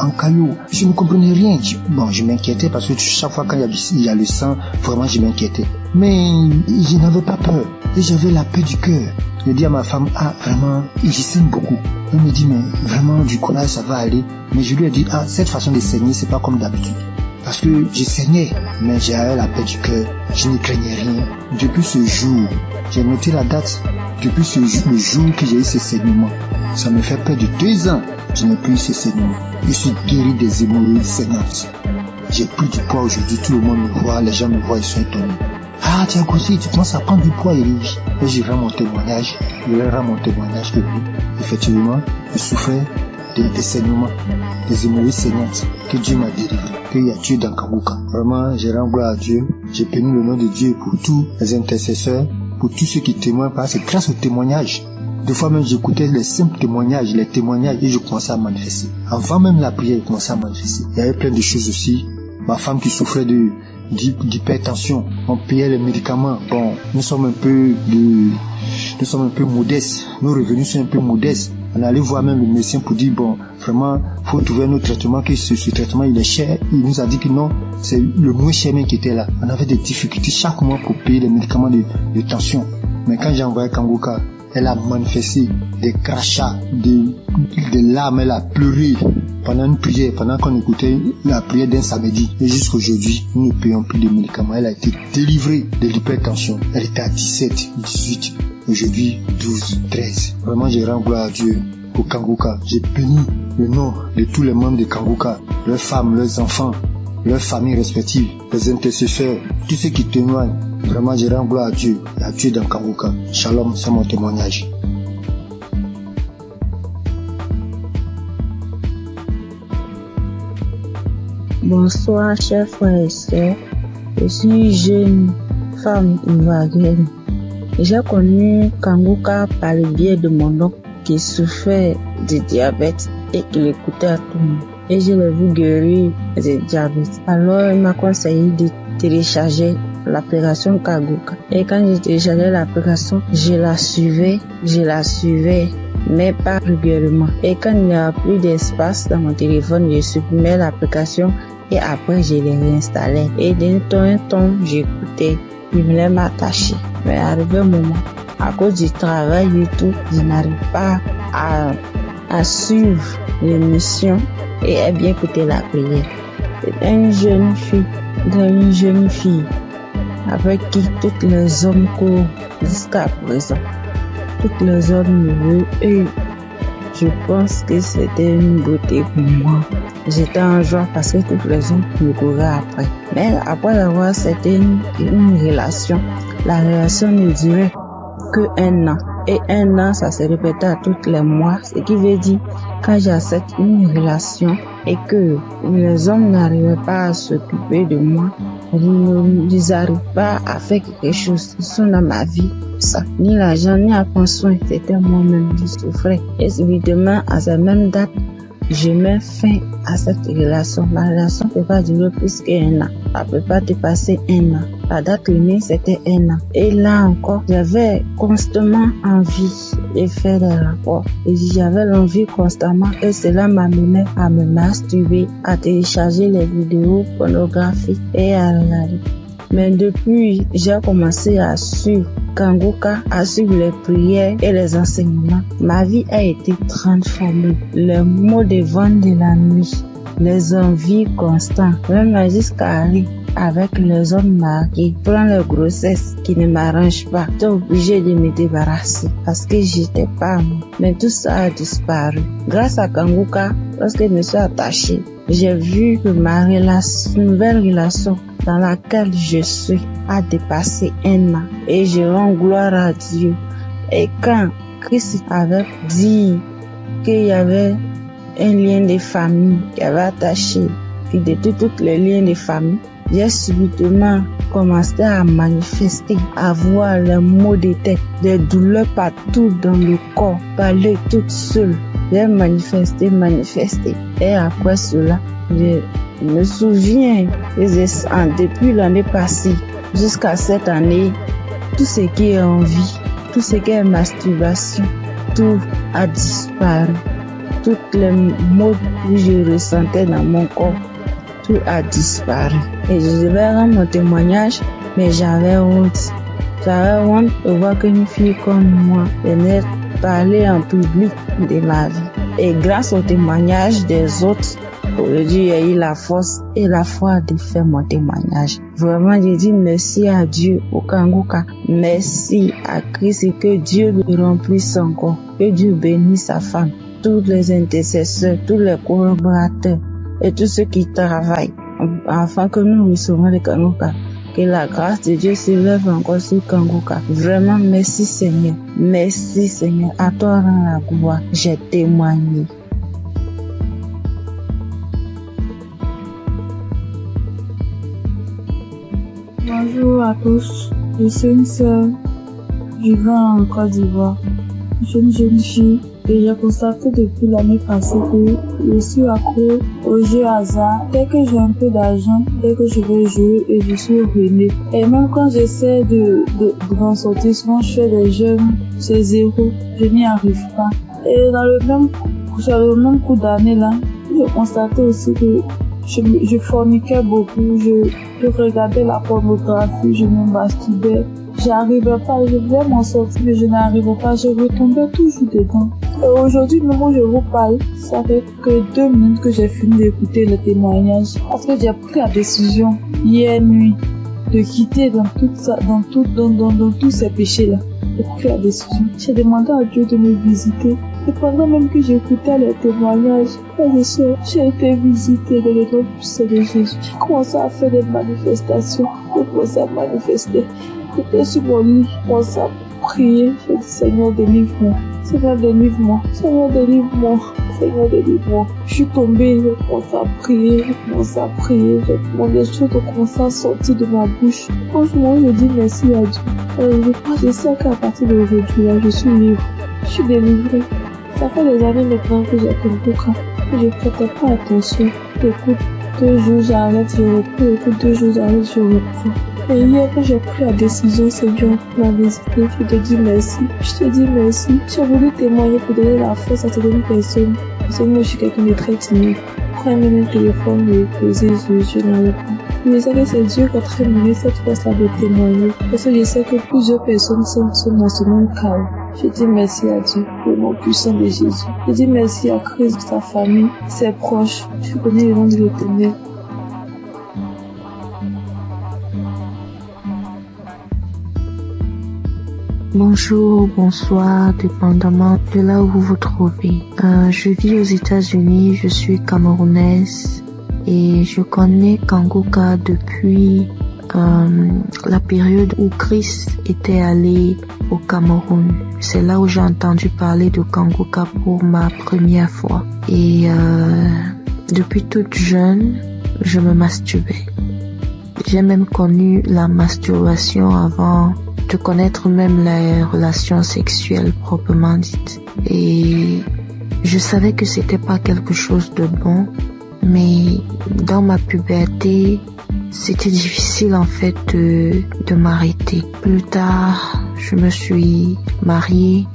Je ne comprenais rien. Je m'inquiétais parce que chaque fois qu'il y a le sang, vraiment je m'inquiétais. Mais je n'avais pas peur. Et j'avais la paix du cœur. Je dis à ma femme, vraiment, je saigne beaucoup. Elle me dit, mais vraiment, du courage, ça va aller. Mais je lui ai dit, cette façon de saigner, c'est pas comme d'habitude. Parce que je saignais, mais j'avais la paix du cœur. Je ne craignais rien. depuis ce jour, j'ai noté la date, depuis ce jour, le jour que j'ai eu ce saignement, ça me fait près de 2 ans que je n'ai plus eu ce saignement. Je suis guéri des hémorroïdes saignantes. J'ai pris du poids aujourd'hui, tout le monde me voit, les gens me voient, ils sont étonnés. Ah, tu as grossi, tu commences à prendre du poids, Eric. Et je rends mon témoignage, que oui, effectivement, je souffrais des saignements, des hémorroïdes saignantes, que Dieu m'a délivré, qu'il y a Dieu dans Kanguka. Vraiment, je rends gloire à Dieu, j'ai béni le nom de Dieu pour tous les intercesseurs, pour tous ceux qui témoignent, parce que grâce aux témoignages, des fois même j'écoutais les simples témoignages, et je commençais à manifester. Avant même la prière, je commençais à manifester. Il y avait plein de choses aussi. Ma femme qui souffrait d'hypertension, on payait les médicaments. Bon, nous sommes un peu modestes. Nos revenus sont un peu modestes. On allait voir même le médecin pour dire, bon, vraiment, faut trouver un autre traitement, que ce traitement, il est cher. Il nous a dit que non, c'est le moins cher même qui était là. On avait des difficultés chaque mois pour payer les médicaments de tension. Mais quand j'ai envoyé Kanguka, elle a manifesté des crachats, des larmes, elle a pleuré pendant une prière, pendant qu'on écoutait la prière d'un samedi. Et jusqu'aujourd'hui, nous ne payons plus de médicaments. Elle a été délivrée de l'hypertension. Elle était à 17, 18, aujourd'hui 12, 13. Vraiment, je rends gloire à Dieu pour Kanguka. J'ai béni le nom de tous les membres de Kanguka, leurs femmes, leurs enfants, leurs familles respectives, les intercesseurs, tous ceux qui témoignent. Vraiment, je rends gloire à Dieu dans Kanguka. Shalom, c'est mon témoignage. Bonsoir, chers frères et sœurs. Je suis jeune femme ivoirienne. J'ai connu Kanguka par le biais de mon oncle qui souffrait de diabète et qui l'écoutait à tout le monde. Et je l'ai vu guérir du diabète. Alors, il m'a conseillé de télécharger l'application Kanguka. Et quand j'ai téléchargé l'application, je la suivais, mais pas régulièrement. Et quand il n'y a plus d'espace dans mon téléphone, je supprimais l'application et après je l'ai réinstallée. Et d'un temps en temps, j'écoutais, je voulais m'attacher. Mais arrivé un moment, à cause du travail et tout, je n'arrive pas à suivre l'émission et à bien écouter la prière. C'est une jeune fille avec qui tous les hommes courent jusqu'à présent. Tous les hommes me veulent et je pense que c'était une beauté pour moi. J'étais en joie parce que tous les hommes me couraient après. Mais après avoir, c'était une relation. La relation ne durait que 1 an. Et 1 an, ça se répétait à tous les mois. Ce qui veut dire, quand j'accepte une relation et que les hommes n'arrivaient pas à s'occuper de moi, ils n'arrivent pas à faire quelque chose. Ils sont dans ma vie. Ça. Ni l'argent, ni à prendre soin. C'était moi-même qui souffrais. Et subitement, à cette même date, je mets fin à cette relation. La relation ne peut pas durer plus qu'1 an. Ça ne peut pas dépasser 1 an. La date limite, c'était 1 an. Et là encore, j'avais constamment envie de faire des rapports. Et j'avais l'envie constamment. Et cela m'amenait à me masturber, à télécharger les vidéos pornographiques et à regarder. Mais depuis, j'ai commencé à suivre Kanguka, à suivre les prières et les enseignements. Ma vie a été transformée. Les maux de vent de la nuit, les envies constantes, même jusqu'à aller avec les hommes mariés, prendre les grossesses qui ne m'arrangent pas. J'étais obligée de me débarrasser parce que j'étais pas moi. Mais tout ça a disparu. Grâce à Kanguka, lorsque je me suis attachée, j'ai vu que ma nouvelle relation dans laquelle je suis a dépassé 1 an. Et je rends gloire à Dieu. Et quand Christ avait dit qu'il y avait un lien de famille qui avait attaché, puis de tous les liens de famille, j'ai subitement commencé à manifester, à voir les maux de tête, des douleurs partout dans le corps, parler toute seule. J'ai manifesté. Et après cela, je me souviens depuis l'année passée jusqu'à cette année, tout ce qui est envie, tout ce qui est masturbation, tout a disparu. Toutes les maux que je ressentais dans mon corps, tout a disparu. Et je devais rendre mon témoignage, mais j'avais honte. J'avais honte de voir qu'une fille comme moi venait parler en public de ma vie. Et grâce au témoignage des autres, Aujourd'hui, j'ai eu la force et la foi de faire mon témoignage. Vraiment, je dis merci à Dieu, au Kanguka. Merci à Christ et que Dieu lui remplisse encore. Que Dieu bénisse sa femme, tous les intercesseurs, tous les collaborateurs et tous ceux qui travaillent afin que nous recevons le Kanguka. Que la grâce de Dieu s'élève encore sur Kanguka. Vraiment, merci Seigneur. Merci Seigneur. À toi rend la gloire. J'ai témoigné. Bonjour à tous. Je suis une sœur vivant en Côte d'Ivoire. Je suis une jeune fille et j'ai constaté depuis l'année passée que je suis accro aux jeux hasard. Dès que j'ai un peu d'argent, dès que je vais jouer et je suis ruinée. Et même quand j'essaie de m'en sortir, souvent je fais des jeux, c'est zéro. Je n'y arrive pas. Et sur le même coup d'année là, j'ai constaté aussi que je forniquais beaucoup, je regardais la pornographie, je me masturbais. J'arrivais pas, je voulais m'en sortir, mais je n'arrivais pas, je retombais toujours dedans. Et aujourd'hui, même où je vous parle, ça fait que 2 minutes que j'ai fini d'écouter le témoignage. Parce que j'ai pris la décision, hier nuit, de quitter dans tous ces péchés-là. J'ai pris la décision. J'ai demandé à Dieu de me visiter. Et pendant même que j'écoutais les témoignages, j'ai été visitée dans le nom puissant de Jésus. J'ai commencé à faire des manifestations. J'ai commencé à manifester. J'étais sur mon lit, je commençais à prier. J'ai dit, Seigneur, délivre-moi. Seigneur, délivre-moi. Seigneur, délivre-moi. Seigneur, délivre-moi. Je suis tombée, j'ai commencé à prier. J'ai demandé des choses ont commencé à sortir de ma bouche. Franchement, je dis merci à Dieu. Je sais qu'à partir d'aujourd'hui, là, je suis libre. Je suis délivrée. Ça fait des années maintenant que j'ai Kanguka. Je ne prêtais pas attention. J'écoute 2 jours, j'arrête, je reprends. J'écoute 2 jours, j'arrête, je reprends. Et hier, quand j'ai pris la décision, Seigneur, la visiter, je te dis merci. Je te dis merci. J'ai voulu témoigner pour donner la force à certaines personnes. Parce que moi, je suis quelqu'un de très timide. Quand même mon téléphone me posé, je n'arrive pas. Je sais que c'est Dieu qui a très donné cette force-là de témoigner. Parce que je sais que plusieurs personnes sont dans ce même chaos. Je dis merci à Dieu, le nom puissant de Jésus. Je dis merci à Christ, sa famille, ses proches. Je connais le nom de l'Éternel. Bonjour, bonsoir, dépendamment de là où vous vous trouvez. Je vis aux États-Unis, je suis camerounaise et je connais Kanguka depuis la période où Christ était allé au Cameroun. C'est là où j'ai entendu parler de Kanguka pour ma première fois. Et depuis toute jeune, je me masturbais. J'ai même connu la masturbation avant de connaître même les relations sexuelles proprement dites. Et je savais que c'était pas quelque chose de bon, mais dans ma puberté, c'était difficile en fait de m'arrêter. Plus tard, je me suis mariée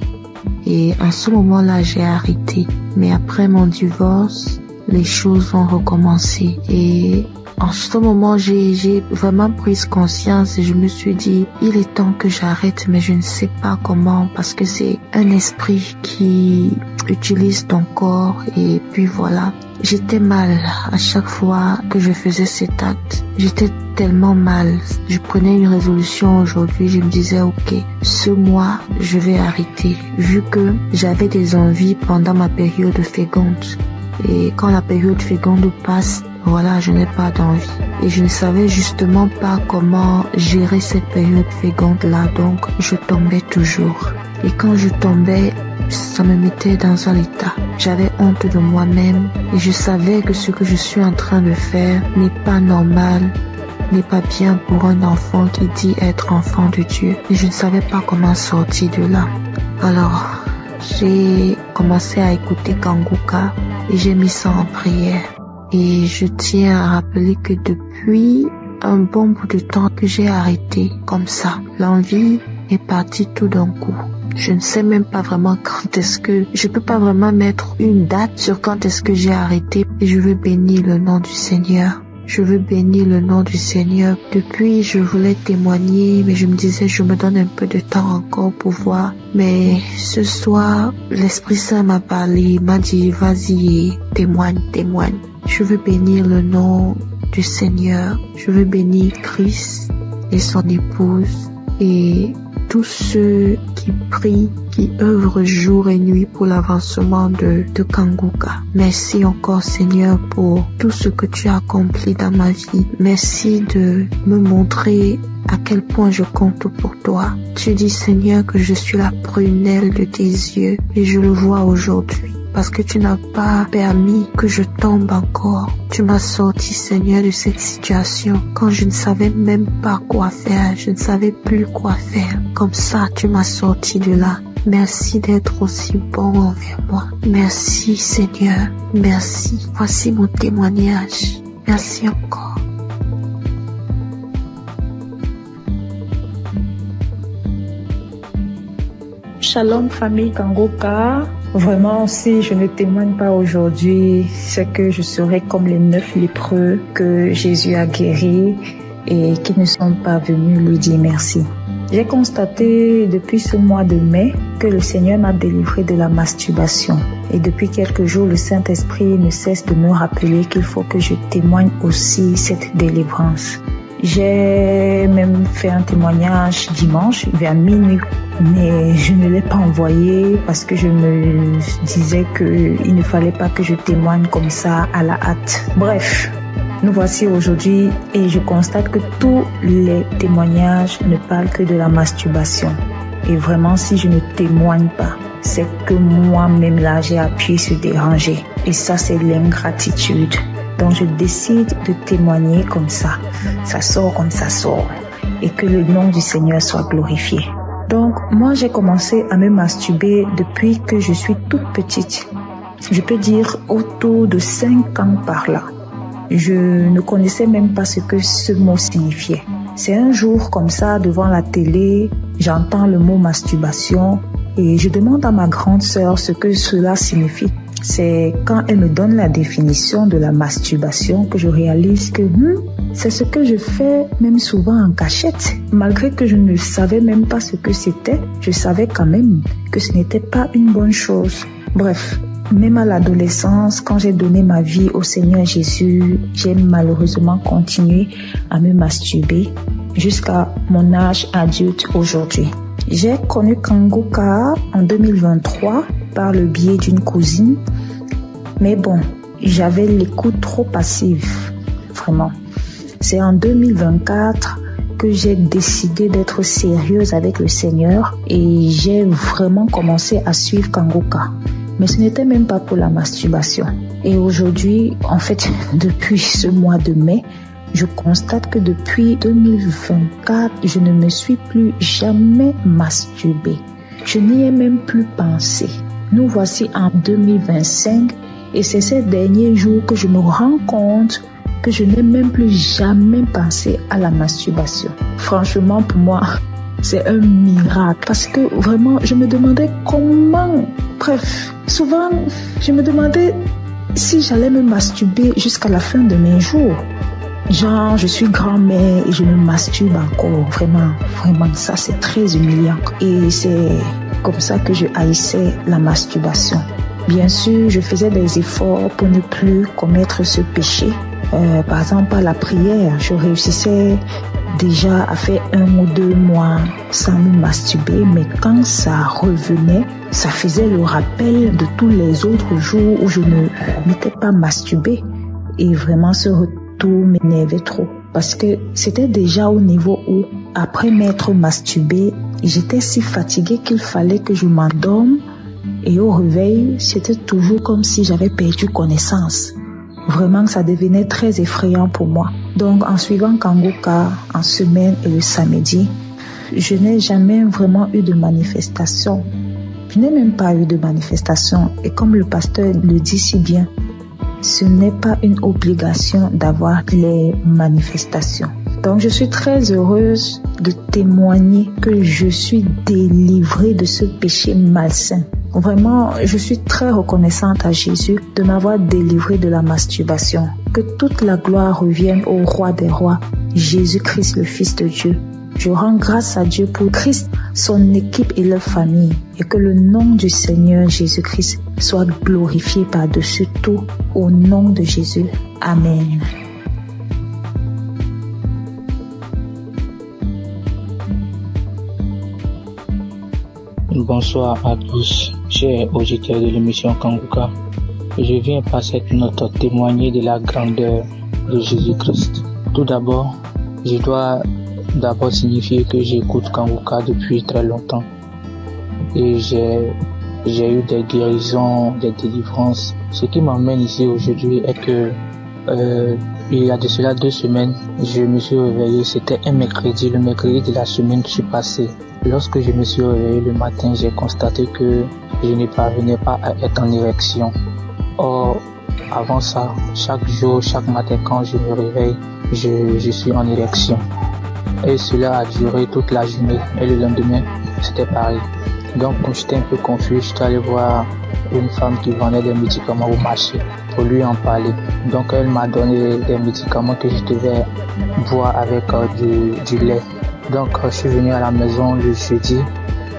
et en ce moment-là, j'ai arrêté. Mais après mon divorce, les choses ont recommencé et en ce moment, j'ai vraiment pris conscience et je me suis dit, il est temps que j'arrête, mais je ne sais pas comment parce que c'est un esprit qui utilise ton corps et puis voilà. J'étais mal à chaque fois que je faisais cet acte. J'étais tellement mal. Je prenais une résolution aujourd'hui, je me disais, ok, ce mois, je vais arrêter vu que j'avais des envies pendant ma période féconde. Et quand la période féconde passe, voilà, je n'ai pas d'envie. Et je ne savais justement pas comment gérer cette période féconde-là, donc je tombais toujours. Et quand je tombais, ça me mettait dans un état. J'avais honte de moi-même et je savais que ce que je suis en train de faire n'est pas normal, n'est pas bien pour un enfant qui dit être enfant de Dieu. Et je ne savais pas comment sortir de là. Alors, j'ai commencé à écouter Kanguka et j'ai mis ça en prière. Et je tiens à rappeler que depuis un bon bout de temps que j'ai arrêté comme ça, l'envie est partie tout d'un coup. Je ne sais même pas vraiment quand est-ce que... Je peux pas vraiment mettre une date sur quand est-ce que j'ai arrêté. Et je veux bénir le nom du Seigneur. Je veux bénir le nom du Seigneur. Depuis, je voulais témoigner, mais je me disais, je me donne un peu de temps encore pour voir. Mais ce soir, l'Esprit Saint m'a parlé, m'a dit, vas-y, témoigne. Je veux bénir le nom du Seigneur. Je veux bénir Christ et son épouse et tous ceux qui prient, qui œuvrent jour et nuit pour l'avancement de Kanguka. Merci encore Seigneur pour tout ce que tu as accompli dans ma vie. Merci de me montrer à quel point je compte pour toi. Tu dis Seigneur que je suis la prunelle de tes yeux et je le vois aujourd'hui. Parce que tu n'as pas permis que je tombe encore. Tu m'as sorti, Seigneur, de cette situation quand je ne savais même pas quoi faire. Je ne savais plus quoi faire. Comme ça, tu m'as sorti de là. Merci d'être aussi bon envers moi. Merci, Seigneur. Merci. Voici mon témoignage. Merci encore. Shalom famille Kanguka. Vraiment, si je ne témoigne pas aujourd'hui, c'est que je serai comme les 9 lépreux que Jésus a guéris et qui ne sont pas venus lui dire merci. J'ai constaté depuis ce mois de mai que le Seigneur m'a délivré de la masturbation. Et depuis quelques jours, le Saint-Esprit ne cesse de me rappeler qu'il faut que je témoigne aussi cette délivrance. J'ai même fait un témoignage dimanche vers minuit, mais je ne l'ai pas envoyé parce que je me disais qu'il ne fallait pas que je témoigne comme ça à la hâte. Bref, nous voici aujourd'hui et je constate que tous les témoignages ne parlent que de la masturbation. Et vraiment, si je ne témoigne pas, c'est que moi-même là, j'ai appuyé sur déranger. Et ça, c'est l'ingratitude. Donc je décide de témoigner comme ça. Ça sort comme ça sort. Et que le nom du Seigneur soit glorifié. Donc moi j'ai commencé à me masturber depuis que je suis toute petite. Je peux dire autour de 5 ans par là. Je ne connaissais même pas ce que ce mot signifiait. C'est un jour comme ça devant la télé, j'entends le mot masturbation et je demande à ma grande sœur ce que cela signifie. C'est quand elle me donne la définition de la masturbation que je réalise que c'est ce que je fais même souvent en cachette. Malgré que je ne savais même pas ce que c'était, je savais quand même que ce n'était pas une bonne chose. Bref, même à l'adolescence, quand j'ai donné ma vie au Seigneur Jésus, j'ai malheureusement continué à me masturber jusqu'à mon âge adulte aujourd'hui. J'ai connu Kanguka en 2023 par le biais d'une cousine. Mais bon, j'avais l'écoute trop passive, vraiment. C'est en 2024 que j'ai décidé d'être sérieuse avec le Seigneur et j'ai vraiment commencé à suivre Kanguka. Mais ce n'était même pas pour la masturbation. Et aujourd'hui, en fait, depuis ce mois de mai, je constate que depuis 2024, je ne me suis plus jamais masturbée. Je n'y ai même plus pensé. Nous voici en 2025 et c'est ces derniers jours que je me rends compte que je n'ai même plus jamais pensé à la masturbation. Franchement, pour moi, c'est un miracle parce que vraiment, je me demandais comment. Bref, souvent, je me demandais si j'allais me masturber jusqu'à la fin de mes jours. Genre, je suis grand-mère et je me masturbe encore. Vraiment, ça c'est très humiliant. Et c'est comme ça que je haïssais la masturbation. Bien sûr, je faisais des efforts pour ne plus commettre ce péché. Par exemple, à la prière, je réussissais déjà à faire 1 ou 2 mois sans me masturber. Mais quand ça revenait, ça faisait le rappel de tous les autres jours où je ne m'étais pas masturbée. Et vraiment, ce retour m'énervait trop. Parce que c'était déjà au niveau où, après m'être masturbée, j'étais si fatiguée qu'il fallait que je m'endorme. Et au réveil, c'était toujours comme si j'avais perdu connaissance. Vraiment, ça devenait très effrayant pour moi. Donc, en suivant Kanguka en semaine et le samedi, je n'ai jamais vraiment eu de manifestation. Je n'ai même pas eu de manifestation. Et comme le pasteur le dit si bien, ce n'est pas une obligation d'avoir les manifestations. Donc, je suis très heureuse de témoigner que je suis délivrée de ce péché malsain. Vraiment, je suis très reconnaissante à Jésus de m'avoir délivrée de la masturbation. Que toute la gloire revienne au roi des rois, Jésus-Christ, le Fils de Dieu. Je rends grâce à Dieu pour Christ, son équipe et leur famille, et que le nom du Seigneur Jésus-Christ soit glorifié par-dessus tout au nom de Jésus. Amen. Bonsoir à tous, chers auditeurs de l'émission Kanguka. Je viens par cette note témoigner de la grandeur de Jésus-Christ. Tout d'abord, je dois signifier que j'écoute Kanguka depuis très longtemps. Et j'ai eu des guérisons, des délivrances. Ce qui m'emmène ici aujourd'hui est que il y a de cela 2 semaines, je me suis réveillé, c'était un mercredi, le mercredi de la semaine qui s'est passée. Lorsque je me suis réveillé le matin, j'ai constaté que je ne parvenais pas à être en érection. Or, avant ça, chaque jour, chaque matin quand je me réveille, je suis en érection. Et cela a duré toute la journée. Et le lendemain, c'était pareil. Donc, quand j'étais un peu confus, je suis allé voir une femme qui vendait des médicaments au marché pour lui en parler. Donc, elle m'a donné des médicaments que je devais boire avec du lait. Donc, je suis venu à la maison le jeudi.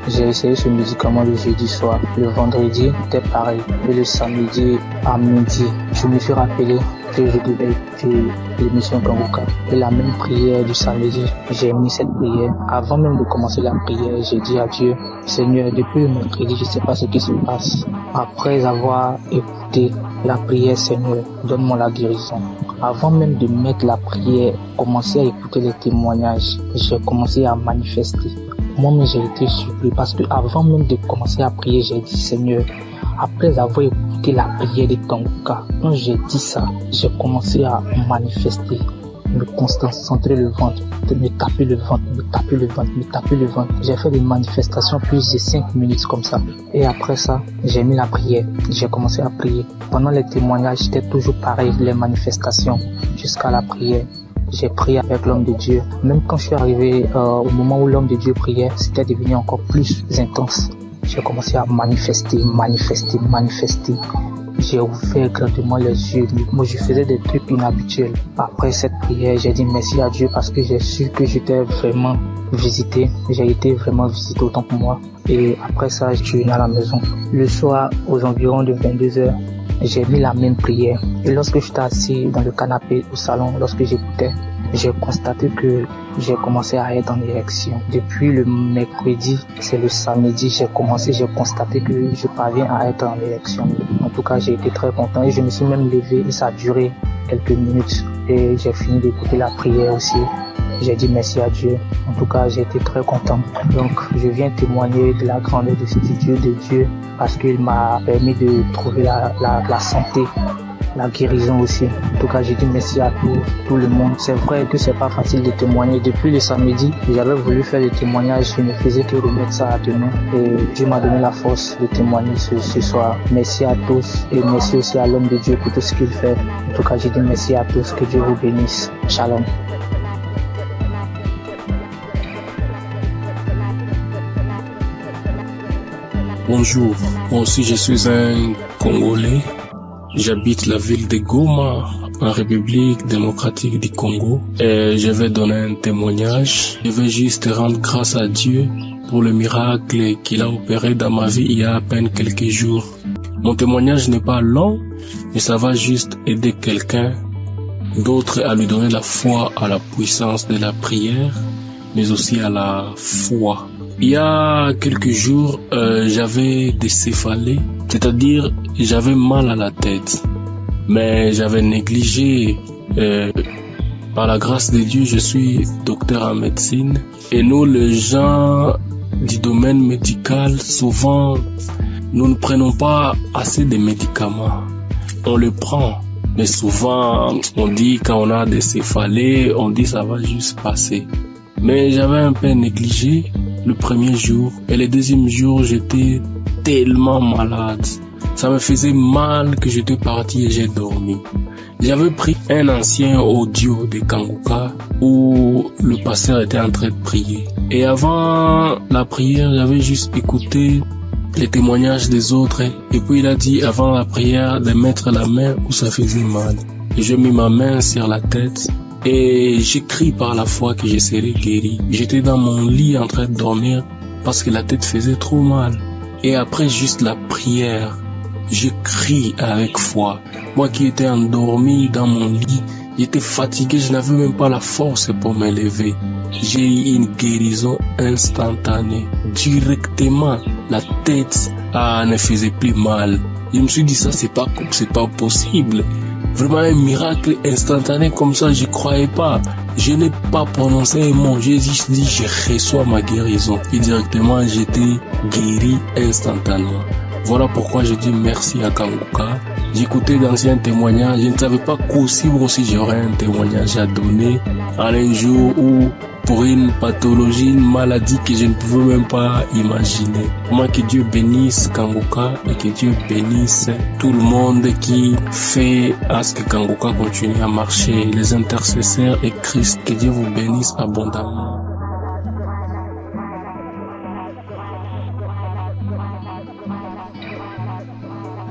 J'ai essayé ce médicament le jeudi soir. Le vendredi, c'était pareil. Et le samedi à midi, je me suis rappelé que je devais écouter l'émission Kanguka. Et la même prière du samedi, j'ai mis cette prière. Avant même de commencer la prière, j'ai dit à Dieu, Seigneur, depuis le mercredi, je ne sais pas ce qui se passe. Après avoir écouté la prière, Seigneur, donne-moi la guérison. Avant même de mettre la prière, commencer à écouter les témoignages, j'ai commencé à manifester. Moi-même, j'ai été surpris parce que avant même de commencer à prier, j'ai dit, Seigneur, après avoir écouté la prière de Kanguka, quand j'ai dit ça, j'ai commencé à manifester, me concentrer le ventre, me taper le ventre, me taper le ventre, me taper le ventre. J'ai fait des manifestations plus de 5 minutes comme ça. Et après ça, j'ai mis la prière, j'ai commencé à prier. Pendant les témoignages, c'était toujours pareil, les manifestations, jusqu'à la prière. J'ai prié avec l'homme de Dieu. Même quand je suis arrivé au moment où l'homme de Dieu priait, c'était devenu encore plus intense. J'ai commencé à manifester. J'ai ouvert grandement les yeux. Moi, je faisais des trucs inhabituels. Après cette prière, j'ai dit merci à Dieu parce que j'ai su que j'étais vraiment visité. J'ai été vraiment visité autant que moi. Et après ça, je suis venu à la maison. Le soir, aux environs de 22h, j'ai mis la même prière. Et lorsque j'étais assis dans le canapé au salon, lorsque j'écoutais, j'ai constaté que j'ai commencé à être en érection. Depuis le mercredi, c'est le samedi, j'ai constaté que je parviens à être en érection. En tout cas, j'ai été très content et je me suis même levé et ça a duré quelques minutes. Et j'ai fini d'écouter la prière aussi. J'ai dit merci à Dieu. En tout cas, j'ai été très content. Donc, je viens témoigner de la grandeur de Dieu parce qu'il m'a permis de trouver la santé, la guérison aussi. En tout cas, j'ai dit merci à tout le monde. C'est vrai que c'est pas facile de témoigner. Depuis le samedi, j'avais voulu faire des témoignages. Je ne faisais que remettre ça à demain. Et Dieu m'a donné la force de témoigner ce soir. Merci à tous et merci aussi à l'homme de Dieu pour tout ce qu'il fait. En tout cas, j'ai dit merci à tous. Que Dieu vous bénisse. Shalom. Bonjour, moi aussi je suis un Congolais. J'habite la ville de Goma, en République démocratique du Congo. Et je vais donner un témoignage. Je vais juste rendre grâce à Dieu pour le miracle qu'il a opéré dans ma vie il y a à peine quelques jours. Mon témoignage n'est pas long, mais ça va juste aider quelqu'un d'autre à lui donner la foi à la puissance de la prière, mais aussi à la foi. Il y a quelques jours, j'avais des céphalées, c'est-à-dire j'avais mal à la tête, mais j'avais négligé. Par la grâce de Dieu, je suis docteur en médecine et nous, les gens du domaine médical, souvent, nous ne prenons pas assez de médicaments. On le prend, mais souvent, on dit quand on a des céphalées, on dit ça va juste passer. Mais j'avais un peu négligé le premier jour et le deuxième jour, j'étais tellement malade. Ça me faisait mal que j'étais parti et j'ai dormi. J'avais pris un ancien audio de Kanguka où le pasteur était en train de prier. Et avant la prière, j'avais juste écouté les témoignages des autres. Et puis il a dit avant la prière de mettre la main où ça faisait mal. Et j'ai mis ma main sur la tête. Et j'ai crié par la foi que je serais guéri. J'étais dans mon lit en train de dormir parce que la tête faisait trop mal. Et après juste la prière, je crie avec foi. Moi qui étais endormi dans mon lit, j'étais fatigué, je n'avais même pas la force pour me lever. J'ai eu une guérison instantanée. Directement, la tête ne faisait plus mal. Je me suis dit ça, c'est pas possible. Vraiment un miracle instantané comme ça, je croyais pas. Je n'ai pas prononcé un mot, j'ai juste dit je reçois ma guérison. Et directement j'étais guéri instantanément. Voilà pourquoi je dis merci à Kanguka. J'écoutais d'anciens témoignages, je ne savais pas qu'aussi j'aurais un témoignage à donner à un jour où pour une pathologie, une maladie que je ne pouvais même pas imaginer. Moi, que Dieu bénisse Kanguka et que Dieu bénisse tout le monde qui fait à ce que Kanguka continue à marcher, les intercesseurs et Christ, que Dieu vous bénisse abondamment.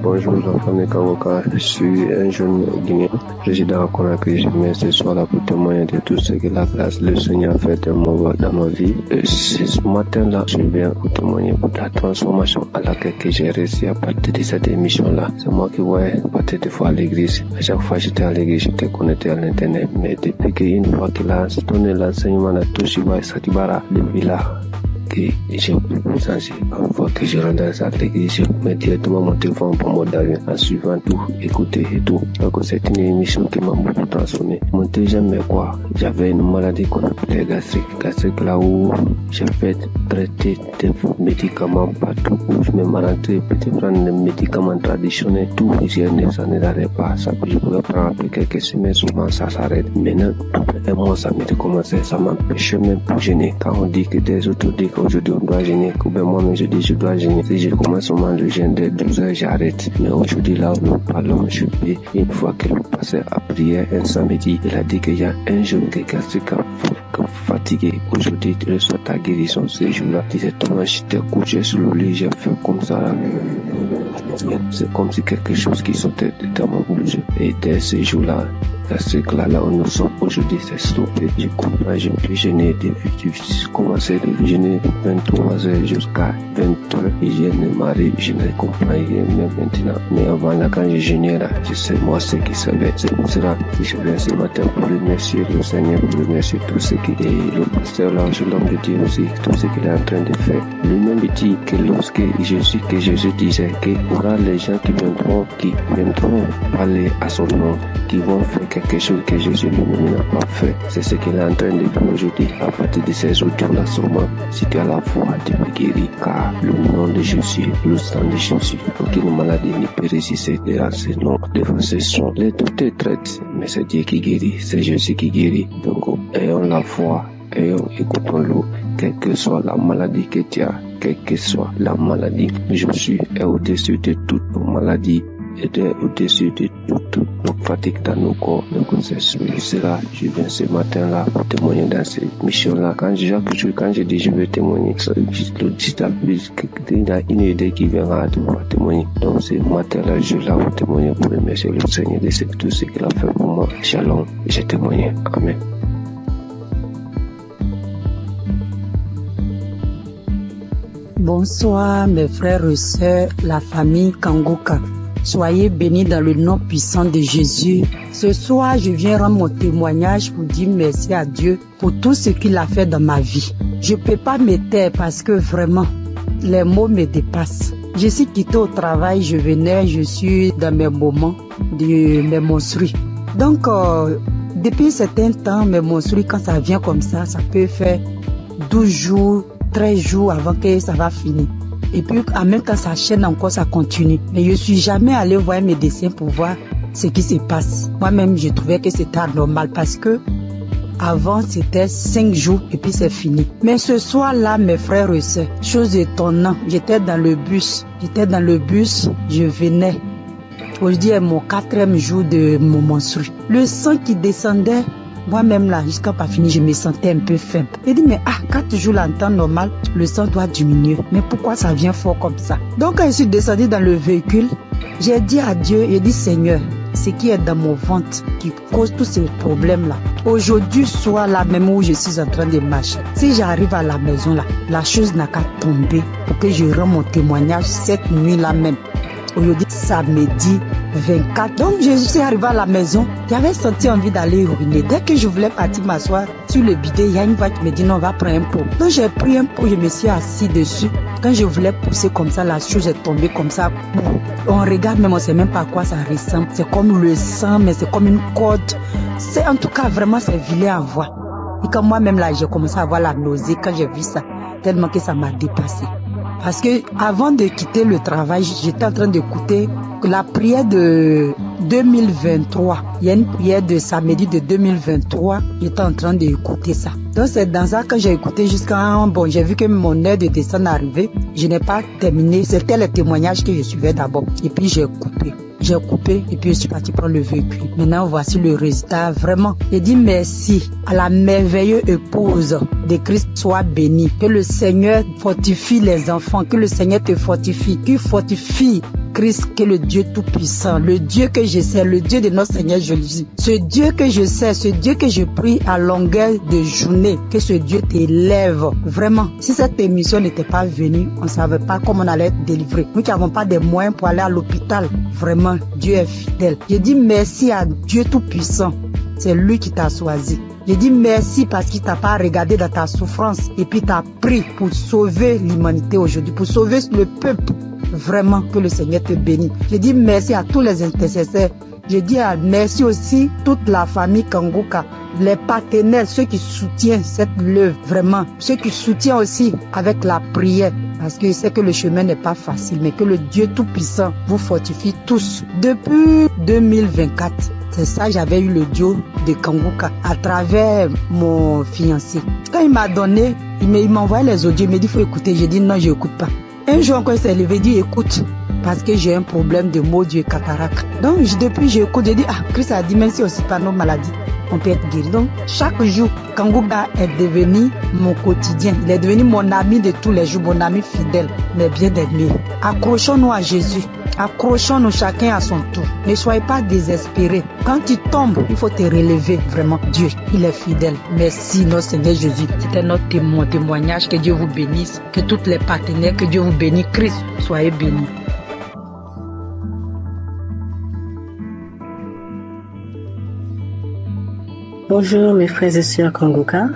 Bonjour, enfants de Kanguka. Je suis un jeune Guinéen, résident à Conakry. Je viens ce soir-là pour témoigner de tout ce que la grâce, le Seigneur a fait dans ma vie. Ce matin-là, je viens pour témoigner pour la transformation à laquelle j'ai réussi à partir de cette émission-là. C'est moi qui voyais partir des fois à l'église. À chaque fois que j'étais à l'église, j'étais connecté à l'internet. Mais depuis qu'une fois qu'il a donné l'enseignement de Toshiba et Satibara, depuis là, que j'ai senti, une fois que je rentre dans l'église, je mets directement mon téléphone pour mode d'avion en suivant tout, écouter et tout. Donc c'est une émission qui m'a beaucoup transformé. Mon deuxième, mais quoi, j'avais une maladie qu'on appelait gastrique là où j'avais traité des médicaments partout, où je me rentré pour prendre des médicaments traditionnels, tout, ça ne n'arrête pas, ça je pouvais prendre quelques semaines, souvent ça s'arrête. Maintenant, tout un mois ça m'a commencé, ça m'empêchait même pour gêner. Quand on dit que des autres disent qu'aujourd'hui on doit gêner, ou bien moi-même je dis je dois gêner. Si je commence au moment de gêner dès 12 heures, j'arrête. Mais aujourd'hui là où nous parlons, je peux, une fois que nous passons à prière un samedi, il a dit qu'il y a un jour que gastrique fatigué. Aujourd'hui, tu reçois ta guérison ce jour-là. Directement, j'étais couché sur le lit, j'ai fait comme ça là. C'est comme si quelque chose qui sortait de mon bouche. Et dès ce jour-là, là où nous sommes aujourd'hui, c'est stoppé. Je comprends, j'ai pu gêner depuis, j'ai commencé de gêner de 23 heures jusqu'à 20 heures. Et je ne m'arrive, je ne comprends rien même maintenant. Mais avant là, quand je gênais là, je sais moi ce qui savait. C'est pour cela que je viens ce matin pour remercier le Seigneur, pour remercier tout ce qui est le pasteur là, l'homme de Dieu aussi, tout ce qu'il est en train de faire. Lui-même dit que lorsque Jésus disait qu'il y aura les gens qui viendront parler à son nom, qui vont faire quelque chose que Jésus lui-même n'a pas fait. C'est ce qu'il est en train de faire aujourd'hui. À partir de ces autres-là, sûrement, si tu as la foi, tu peux guérir, car le nom de Jésus, le sang de Jésus, aucune maladie ne peut résister devant ce nom, devant ce son. Les doutes traitent, mais c'est Dieu qui guérit, c'est Jésus qui guérit. Donc, ayons la foi, écoutons-le, quelle que soit la maladie que tu as, quelle que soit la maladie. Jésus est au-dessus de toute maladie. Et au-dessus de toute fatigue dans nos corps. Donc c'est cela, je viens ce matin-là pour témoigner dans cette mission-là. Quand je dis je vais témoigner, il y a une idée qui viendra à pouvoir témoigner. Donc ce matin-là, je suis là pour témoigner, pour remercier le Seigneur de tout ce qu'il a fait pour moi. Shalom, j'ai témoigné. Amen. Bonsoir mes frères et sœurs, la famille Kanguka. Soyez bénis dans le nom puissant de Jésus. Ce soir, je viens rendre mon témoignage pour dire merci à Dieu pour tout ce qu'il a fait dans ma vie. Je ne peux pas me taire parce que vraiment, les mots me dépassent. Je suis quitté au travail, je suis dans mes moments de mes menstrues. Donc, depuis un certain temps, mes menstrues, quand ça vient comme ça peut faire 12 jours, 13 jours avant que ça va finir. Et puis, en même temps, ça chaîne encore, ça continue. Mais je ne suis jamais allé voir mes médecin pour voir ce qui se passe. Moi-même, je trouvais que c'était anormal parce que avant, c'était 5 jours et puis c'est fini. Mais ce soir-là, mes frères et sœurs, chose étonnante, j'étais dans le bus, je venais. Aujourd'hui est mon 4e jour de mon menstru. Le sang qui descendait, moi-même là, jusqu'à pas fini, je me sentais un peu faible. J'ai dit, mais 4 jours en temps normal, le sang doit diminuer. Mais pourquoi ça vient fort comme ça? Donc quand je suis descendu dans le véhicule, j'ai dit à Dieu, j'ai dit, Seigneur, ce qui est dans mon ventre qui cause tous ces problèmes-là. Aujourd'hui, soir là même où je suis en train de marcher, si j'arrive à la maison là, la chose n'a qu'à tomber pour que je rende mon témoignage cette nuit-là même. Aujourd'hui, samedi 24. Donc, je suis arrivée à la maison. J'avais senti envie d'aller uriner. Dès que je voulais partir m'asseoir sur le bidet, il y a une voix qui me dit non, on va prendre un pot. Donc, j'ai pris un pot, je me suis assis dessus. Quand je voulais pousser comme ça, la chose est tombée comme ça. On regarde, mais on ne sait même pas à quoi ça ressemble. C'est comme le sang, mais c'est comme une corde. C'est en tout cas vraiment, c'est vilain à voir. Et quand moi-même là, j'ai commencé à avoir la nausée quand j'ai vu ça, tellement que ça m'a dépassé. Parce que avant de quitter le travail, j'étais en train d'écouter la prière de 2023. Il y a une prière de samedi de 2023. J'étais en train d'écouter ça. Donc c'est dans ça que j'ai écouté jusqu'à bon, j'ai vu que mon heure de descente arrivait. Je n'ai pas terminé. C'était le témoignage que je suivais d'abord. Et puis j'ai coupé. J'ai coupé et puis je suis parti prendre le véhicule. Maintenant, voici le résultat. Vraiment, je dis merci à la merveilleuse épouse de Christ soit bénie. Que le Seigneur fortifie les enfants. Que le Seigneur te fortifie. Qu'il fortifie Christ, que le Dieu Tout-Puissant, le Dieu que je sais, le Dieu de notre Seigneur Jésus. Ce Dieu que je sais, ce Dieu que je prie à longueur de journée. Que ce Dieu t'élève. Vraiment, si cette émission n'était pas venue, on ne savait pas comment on allait être délivré. Nous qui n'avons pas de moyens pour aller à l'hôpital. Vraiment, Dieu est fidèle. Je dis merci à Dieu Tout-Puissant. C'est lui qui t'a choisi. Je dis merci parce qu'il t'a pas regardé dans ta souffrance et puis t'a pris pour sauver l'humanité aujourd'hui, pour sauver le peuple. Vraiment que le Seigneur te bénisse. Je dis merci à tous les intercesseurs. Je dis merci aussi toute la famille Kanguka, les partenaires, ceux qui soutiennent cette œuvre, vraiment, ceux qui soutiennent aussi avec la prière, parce que je sais que le chemin n'est pas facile, mais que le Dieu Tout-Puissant vous fortifie tous. Depuis 2024, c'est ça, j'avais eu le duo de Kanguka à travers mon fiancé. Quand il m'a donné, il m'a envoyé les audios, il m'a dit il faut écouter. J'ai dit non, je n'écoute pas. Un jour encore, il s'est levé, il dit écoute, parce que j'ai un problème de maux d'yeux cataracte. Donc depuis, j'écoute, j'ai dit Christ a dit même si aussi par nos maladies, on peut être guéri. Donc chaque jour, Kanguka est devenu mon quotidien. Il est devenu mon ami de tous les jours, mon ami fidèle, mais bien aimé. Accrochons-nous à Jésus. Accrochons-nous chacun à son tour. Ne soyez pas désespérés. Quand tu tombes, il faut te relever. Vraiment, Dieu, il est fidèle. Merci, notre Seigneur Jésus. C'était notre témoignage. Que Dieu vous bénisse. Que tous les partenaires, que Dieu vous bénisse. Christ, soyez bénis. Bonjour mes frères et sœurs Kanguka.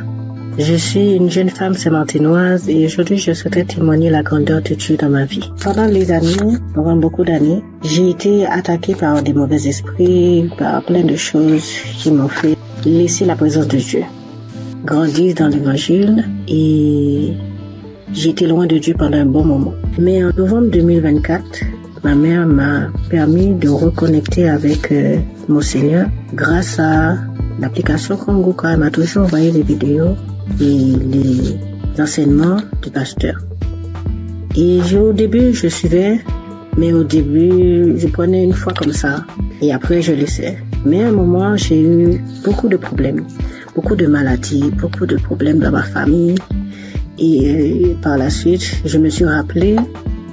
Je suis une jeune femme sémantinoise et aujourd'hui je souhaiterais témoigner la grandeur de Dieu dans ma vie. Pendant beaucoup d'années, j'ai été attaquée par des mauvais esprits, par plein de choses qui m'ont fait laisser la présence de Dieu. Grandir dans l'évangile et j'ai été loin de Dieu pendant un bon moment. Mais en novembre 2024, ma mère m'a permis de reconnecter avec mon Seigneur grâce à l'application Kanguka. Elle m'a toujours envoyé les vidéos et les enseignements du pasteur. Et au début, je suivais, mais au début, je prenais une fois comme ça et après, je laissais. Mais à un moment, j'ai eu beaucoup de problèmes, beaucoup de maladies, beaucoup de problèmes dans ma famille. Et par la suite, je me suis rappelé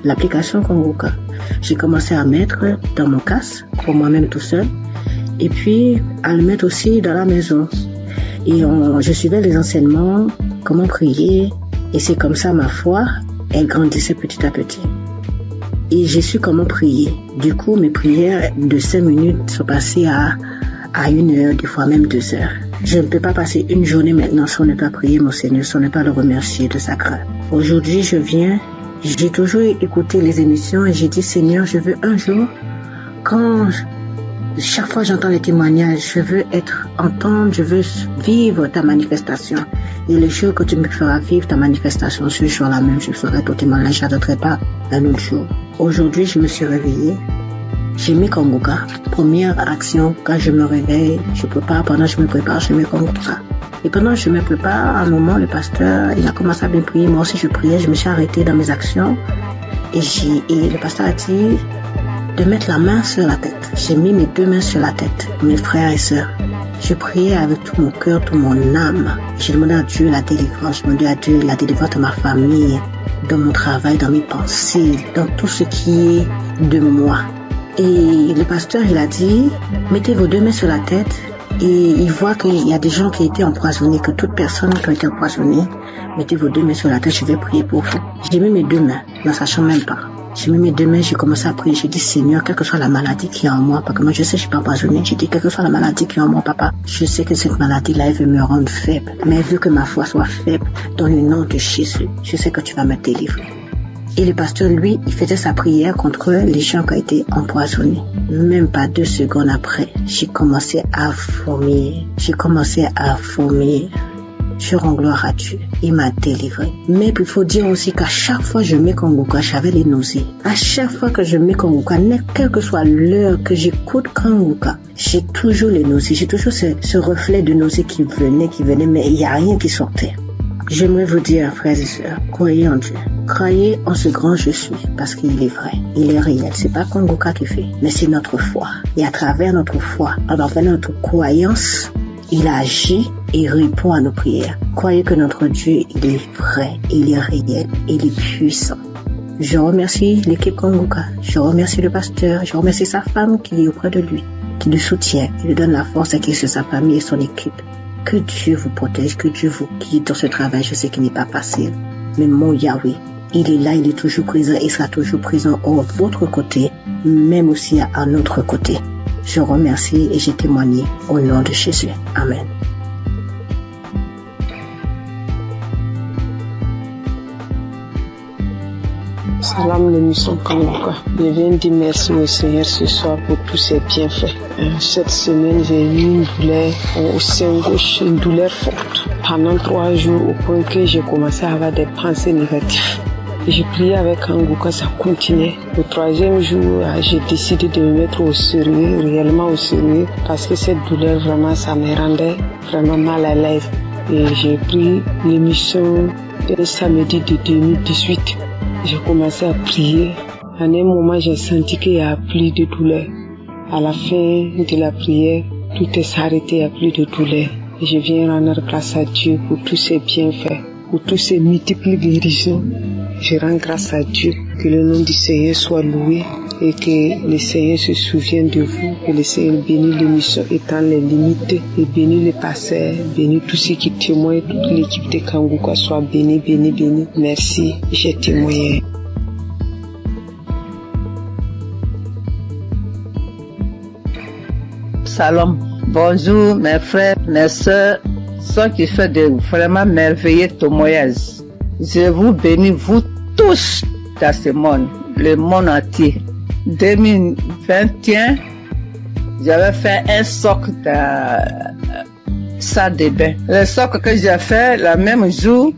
l'application Kanguka. J'ai commencé à mettre dans mon casque pour moi-même tout seul et puis à le mettre aussi dans la maison. Et je suivais les enseignements, comment prier, et c'est comme ça ma foi, elle grandissait petit à petit. Et j'ai su comment prier. Du coup, mes prières de 5 minutes sont passées à 1 heure, des fois même 2 heures. Je ne peux pas passer une journée maintenant sans ne pas prier mon Seigneur, sans ne pas le remercier de sa grâce. Aujourd'hui, j'ai toujours écouté les émissions et j'ai dit Seigneur, je veux un jour, chaque fois j'entends les témoignages, je veux entendre, je veux vivre ta manifestation. Et le jour que tu me feras vivre ta manifestation, ce jour-là même, je ferai ton témoignage, je n'attendrai pas un autre jour. Aujourd'hui, je me suis réveillée, j'ai mis Kanguka. Première action, quand je me réveille, je prépare, pendant que je me prépare, je mets Kanguka. Et pendant que je me prépare, à un moment, le pasteur, il a commencé à bien prier. Moi aussi, je priais, je me suis arrêtée dans mes actions. Et le pasteur a dit de mettre la main sur la tête. J'ai mis mes 2 mains sur la tête, mes frères et sœurs. Je priais avec tout mon cœur, toute mon âme. J'ai demandé à Dieu la délivrance. Je demandais à Dieu la délivrance de ma famille, dans mon travail, dans mes pensées, dans tout ce qui est de moi. Et le pasteur, il a dit, mettez vos 2 mains sur la tête. Et il voit qu'il y a des gens qui ont été empoisonnés, que toute personne qui a été empoisonnée, mettez vos 2 mains sur la tête, je vais prier pour vous. J'ai mis mes 2 mains, ne sachant même pas. Je me mets deux mains, je commence à prier. Je dis, Seigneur, quelle que soit la maladie qui est en moi, parce que moi, je sais que je suis pas empoisonnée. Je dis, quelle que soit la maladie qui est en moi, papa, je sais que cette maladie-là, elle veut me rendre faible. Mais elle veut que ma foi soit faible. Dans le nom de Jésus, je sais que tu vas me délivrer. Et le pasteur, lui, il faisait sa prière contre les gens qui ont été empoisonnés. Même pas 2 secondes après, j'ai commencé à vomir. Je rends gloire à Dieu. Il m'a délivré. Mais il faut dire aussi qu'à chaque fois que je mets Kanguka, j'avais les nausées. À chaque fois que je mets Kanguka, quelle que soit l'heure que j'écoute Kanguka, j'ai toujours les nausées. J'ai toujours ce reflet de nausées qui venait, mais il n'y a rien qui sortait. J'aimerais vous dire, frères et sœurs, croyez en Dieu. Croyez en ce grand je suis, parce qu'il est vrai, il est réel. C'est pas Kanguka qui fait, mais c'est notre foi. Et à travers notre foi, à travers notre croyance, il agit et répond à nos prières. Croyez que notre Dieu, il est vrai, il est réel, il est puissant. Je remercie l'équipe Kanguka, je remercie le pasteur, je remercie sa femme qui est auprès de lui, qui le soutient, qui lui donne la force et qui est sur sa famille et son équipe. Que Dieu vous protège, que Dieu vous guide dans ce travail. Je sais qu'il n'est pas facile. Mais mon Yahweh, il est là, il est toujours présent, il sera toujours présent à votre côté, même aussi à notre côté. Je remercie et j'ai témoigné au nom de Jésus. Amen. Salam l'émission Kanguka. Je viens dire merci au Seigneur ce soir pour tous ses bienfaits. Cette semaine, j'ai eu une douleur au sein gauche, une douleur forte. Pendant 3 jours, au point que j'ai commencé à avoir des pensées négatives. J'ai prié avec Kanguka, ça continuait. Le 3e jour, j'ai décidé de me mettre au sérieux, réellement au sérieux, parce que cette douleur, vraiment, ça me rendait vraiment mal à l'aise. Et j'ai pris l'émission le samedi de 2018. J'ai commencé à prier. À un moment, j'ai senti qu'il n'y a plus de douleur. À la fin de la prière, tout est arrêté, il n'y a plus de douleur. Et je viens rendre grâce à Dieu pour tous ses bienfaits, pour tous ses multiples guérisons. Je rends grâce à Dieu, que le nom du Seigneur soit loué et que le Seigneur se souvienne de vous, que le Seigneur bénisse l'émission étant les limites et bénisse les pasteurs, bénisse tous ceux qui témoignent, toute l'équipe de Kanguka soit bénie, bénie, bénie. Merci, j'ai témoigné. Salam, bonjour mes frères, mes soeurs, ceux qui font de vraiment merveilleux témoignages. Je vous bénis, vous tous, dans ce monde, le monde entier. 2021, j'avais fait un socle dans salle de bain. Le socle que j'ai fait, le même jour,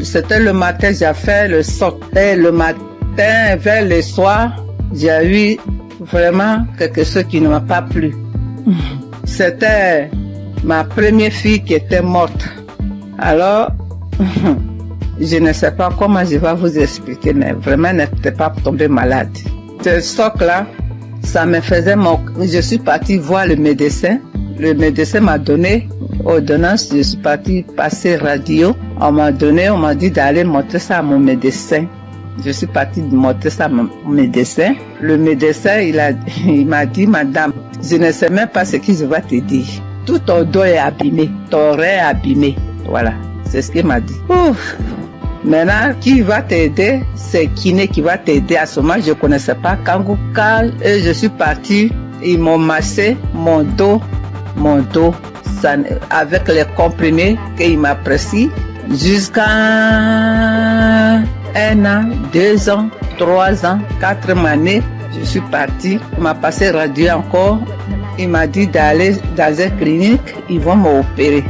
c'était le matin, j'ai fait le socle. Et le matin, vers le soir, j'ai eu vraiment quelque chose qui ne m'a pas plu. C'était ma première fille qui était morte. Alors, je ne sais pas comment je vais vous expliquer, mais vraiment, n'était pas tombée malade. Ce socle-là, ça me faisait Je suis partie voir le médecin. Le médecin m'a donné ordonnance. Je suis partie passer radio. On m'a dit d'aller montrer ça à mon médecin. Je suis partie montrer ça à mon médecin. Le médecin, il m'a dit, madame, je ne sais même pas ce que je vais te dire. Tout ton dos est abîmé, ton rein est abîmé. Voilà, c'est ce qu'il m'a dit. Ouf. Maintenant, qui va t'aider? C'est Kiné qui va t'aider. À ce moment, je ne connaissais pas Kanguka. Et je suis partie. Ils m'ont massé mon dos, ça, avec les comprimés qu'il m'a prescrit jusqu'à 1 an, 2 ans, 3 ans, 4 années. Je suis partie. Il m'a passé radio encore. Il m'a dit d'aller dans une clinique. Ils vont m'opérer.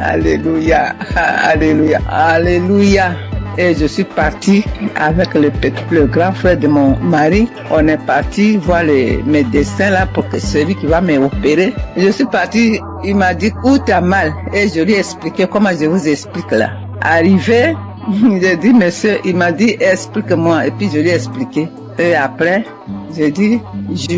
Alléluia, alléluia, alléluia. Et je suis partie avec le grand frère de mon mari. On est parti voir le médecin là pour que celui qui va m'opérer. Je suis partie, il m'a dit où t'as mal. Et je lui ai expliqué comment je vous explique là. Arrivé, j'ai dit monsieur, il m'a dit explique-moi. Et puis je lui ai expliqué. Et après, j'ai dit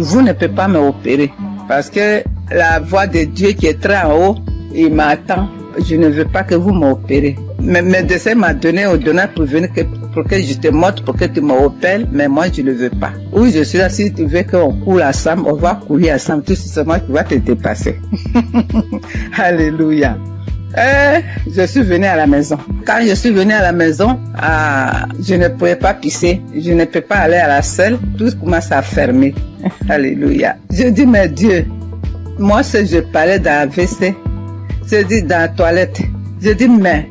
vous ne pouvez pas m'opérer parce que la voix de Dieu qui est très en haut, il m'attend. Je ne veux pas que vous m'opérez. Mais le médecin m'a donné ordonnance pour venir pour que je te montre, pour que tu m'opères, mais moi je ne veux pas. Oui, je suis là, si tu veux qu'on coule ensemble, on va courir ensemble, tout simplement tu vas te dépasser. Alléluia. Je suis venue à la maison. Quand je suis venue à la maison, je ne pouvais pas pisser, je ne peux pas aller à la selle, tout commence à fermer. Alléluia. Je dis, mais Dieu, moi, si je parlais dans la WC, je dis dans la toilette, je dis, mais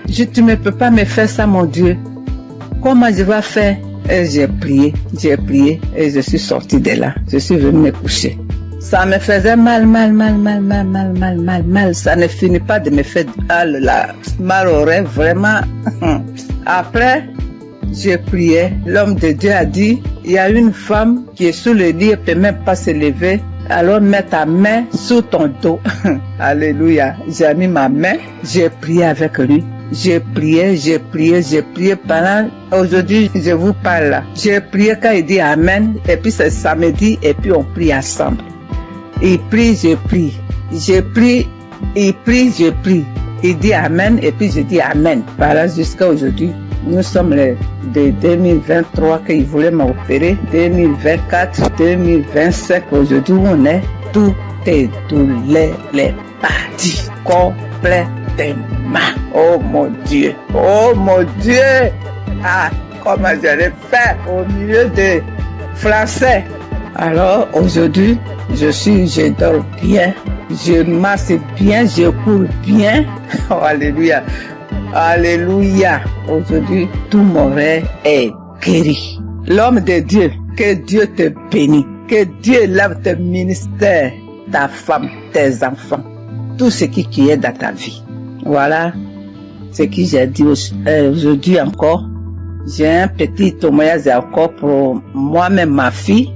tu ne peux pas me faire ça, mon Dieu. Comment je vais faire? Et j'ai prié et je suis sortie de là. Je suis venue me coucher. Ça me faisait mal. Ça ne finit pas de me faire mal au rêve, vraiment. Après, j'ai prié. L'homme de Dieu a dit, il y a une femme qui est sous le lit, elle ne peut même pas se lever. Alors mets ta main sous ton dos. Alléluia. J'ai mis ma main, j'ai prié avec lui. J'ai prié pendant, aujourd'hui je vous parle là. J'ai prié quand il dit Amen, et puis c'est samedi, et puis on prie ensemble. Il prie, je prie. Je prie, il prie, je prie. Il dit Amen, et puis je dis Amen. Voilà, jusqu'à aujourd'hui. Nous sommes de 2023 qu'il voulait m'opérer. 2024, 2025, aujourd'hui où on est, tout est douleur, les parties complètement. Oh mon Dieu, comment j'allais faire au milieu des Français. Alors aujourd'hui, je dors bien, je marche bien, je cours bien. Oh, alléluia, alléluia. Aujourd'hui, tout mon rêve est guéri. L'homme de Dieu, que Dieu te bénisse, que Dieu lave tes ministères, ta femme, tes enfants, tout ce qui est dans ta vie. Voilà ce que j'ai dit aujourd'hui encore. J'ai un petit témoignage encore pour moi-même, ma fille.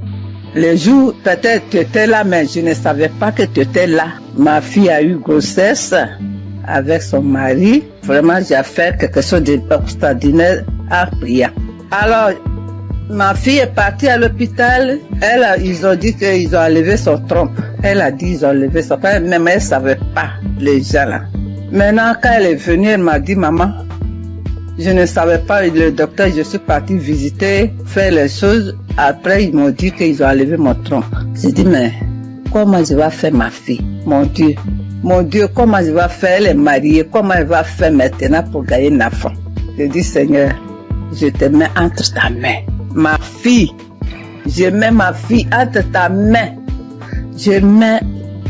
Le jour, peut-être tu étais là, mais je ne savais pas que tu étais là. Ma fille a eu grossesse avec son mari. Vraiment, j'ai fait quelque chose d'extraordinaire en priant. Alors, ma fille est partie à l'hôpital. Ils ont dit qu'ils ont enlevé son trompe. Elle a dit qu'ils ont enlevé son trompe, mais elle ne savait pas, les gens là. Maintenant, quand elle est venue, elle m'a dit, maman, je ne savais pas, le docteur, je suis partie visiter, faire les choses. Après, ils m'ont dit qu'ils ont enlevé mon trompe. J'ai dit, mais comment je vais faire ma fille? Mon Dieu, comment je vais faire? Elle est mariée, comment elle va faire maintenant pour gagner un enfant? J'ai dit, Seigneur, je te mets entre ta main. Ma fille, je mets ma fille entre ta main. Je mets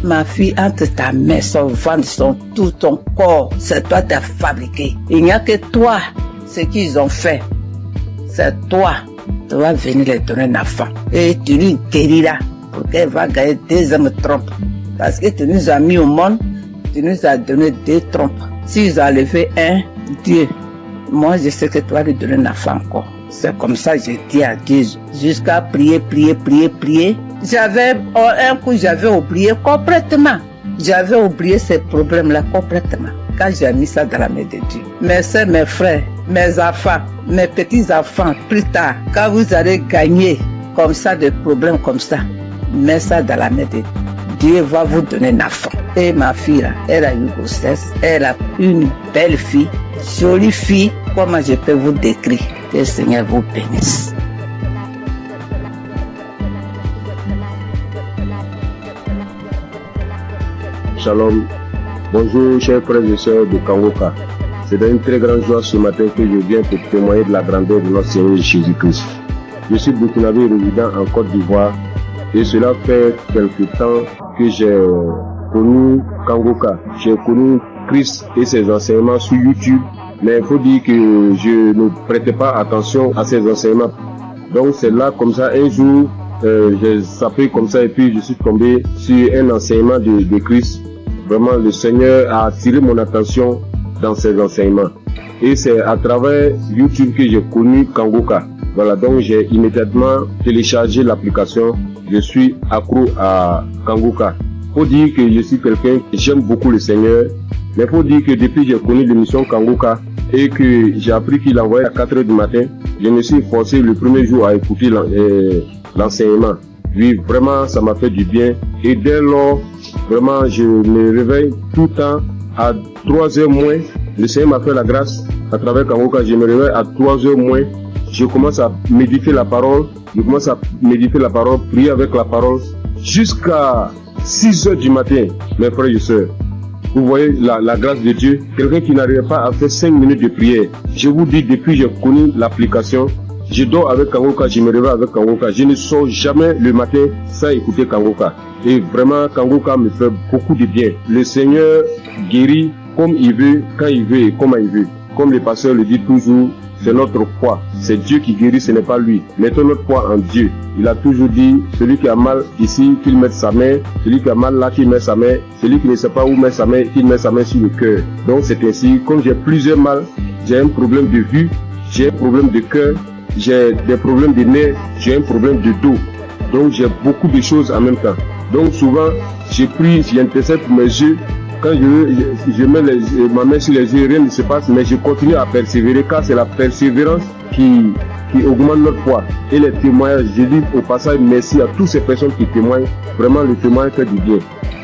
ma fille entre ta main, son ventre, tout ton corps, c'est toi qui as fabriqué. Il n'y a que toi, ce qu'ils ont fait. C'est toi, tu vas venir les donner un enfant. Et tu lui guériras pour qu'elle va gagner 2 hommes trompes. Parce que tu nous as mis au monde, tu nous as donné 2 trompes. S'ils ont enlevé un, Dieu, moi je sais que tu vas lui donner un enfant encore. C'est comme ça que j'ai dit à Dieu, jusqu'à prier. J'avais, un coup, j'avais oublié complètement. J'avais oublié ces problèmes-là complètement. Quand j'ai mis ça dans la main de Dieu. Mes soeurs, mes frères, mes enfants, mes petits-enfants, plus tard, quand vous allez gagner comme ça, des problèmes comme ça, mets ça dans la main de Dieu. Dieu va vous donner un enfant. Et ma fille, là, elle a eu grossesse. Elle a une belle fille, jolie fille. Comment je peux vous décrire? Que le Seigneur vous bénisse. Shalom. Bonjour, chers frères et sœurs de Kangoka. C'est une très grande joie ce matin que je viens pour témoigner de la grandeur de notre Seigneur Jésus-Christ. Je suis burkinabé résident en Côte d'Ivoire et cela fait quelque temps que j'ai connu Kangoka. J'ai connu Christ et ses enseignements sur YouTube, mais il faut dire que je ne prêtais pas attention à ses enseignements. Donc c'est là comme ça un jour, j'ai sapé comme ça et puis je suis tombé sur un enseignement de Christ. Vraiment le Seigneur a attiré mon attention dans ses enseignements. Et c'est à travers YouTube que j'ai connu Kangoka. Voilà, donc j'ai immédiatement téléchargé l'application. Je suis accro à Kangoka. Faut dire que je suis quelqu'un qui j'aime beaucoup le Seigneur. Mais faut dire que depuis que j'ai connu l'émission Kangoka et que j'ai appris qu'il envoyait à 4h du matin, je me suis forcé le premier jour à écouter l'enseignement. Oui, vraiment, ça m'a fait du bien. Et dès lors, vraiment, je me réveille tout le temps à 3h moins. Le Seigneur m'a fait la grâce à travers Kangoka. Je me réveille à 3h moins. Je commence à méditer la parole. Prier avec la parole, jusqu'à 6h du matin, mes frères et sœurs. Vous voyez la grâce de Dieu. Quelqu'un qui n'arrive pas à faire 5 minutes de prière. Je vous dis, depuis que j'ai connu l'application, je dors avec Kangoka, je me réveille avec Kangoka. Je ne sors jamais le matin sans écouter Kangoka. Et vraiment, Kangoka me fait beaucoup de bien. Le Seigneur guérit comme il veut, quand il veut et comment il veut. Comme le pasteur le dit toujours, c'est notre foi. C'est Dieu qui guérit, ce n'est pas lui. Mettons notre foi en Dieu. Il a toujours dit, celui qui a mal ici, qu'il mette sa main. Celui qui a mal là, qu'il mette sa main. Celui qui ne sait pas où mettre sa main, qu'il mette sa main sur le cœur. Donc c'est ainsi, comme j'ai plusieurs mal, j'ai un problème de vue, j'ai un problème de cœur, j'ai des problèmes de nerfs, j'ai un problème de dos. Donc j'ai beaucoup de choses en même temps. Donc souvent, j'ai pris, j'intercède pour mes yeux. Quand je mets ma main sur les yeux, rien ne se passe, mais je continue à persévérer, car c'est la persévérance qui augmente notre foi. Et les témoignages, je dis au passage merci à toutes ces personnes qui témoignent. Vraiment, le témoignage fait du bien.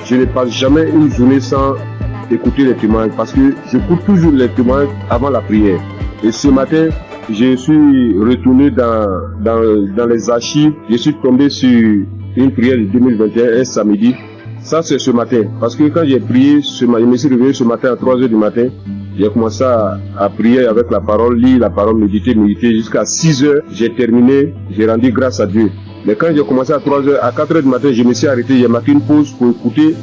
Je ne passe jamais une journée sans écouter les témoignages, parce que j'écoute toujours les témoignages avant la prière. Et ce matin, je suis retourné dans les archives, je suis tombé sur une prière de 2021, un samedi. Ça, c'est ce matin. Parce que quand j'ai prié, je me suis réveillé ce matin à 3h du matin. J'ai commencé à prier avec la parole, lire la parole, méditer jusqu'à 6h. J'ai terminé, j'ai rendu grâce à Dieu. Mais quand j'ai commencé à 3h, à 4h du matin, je me suis arrêté, j'ai marqué une pause pour écouter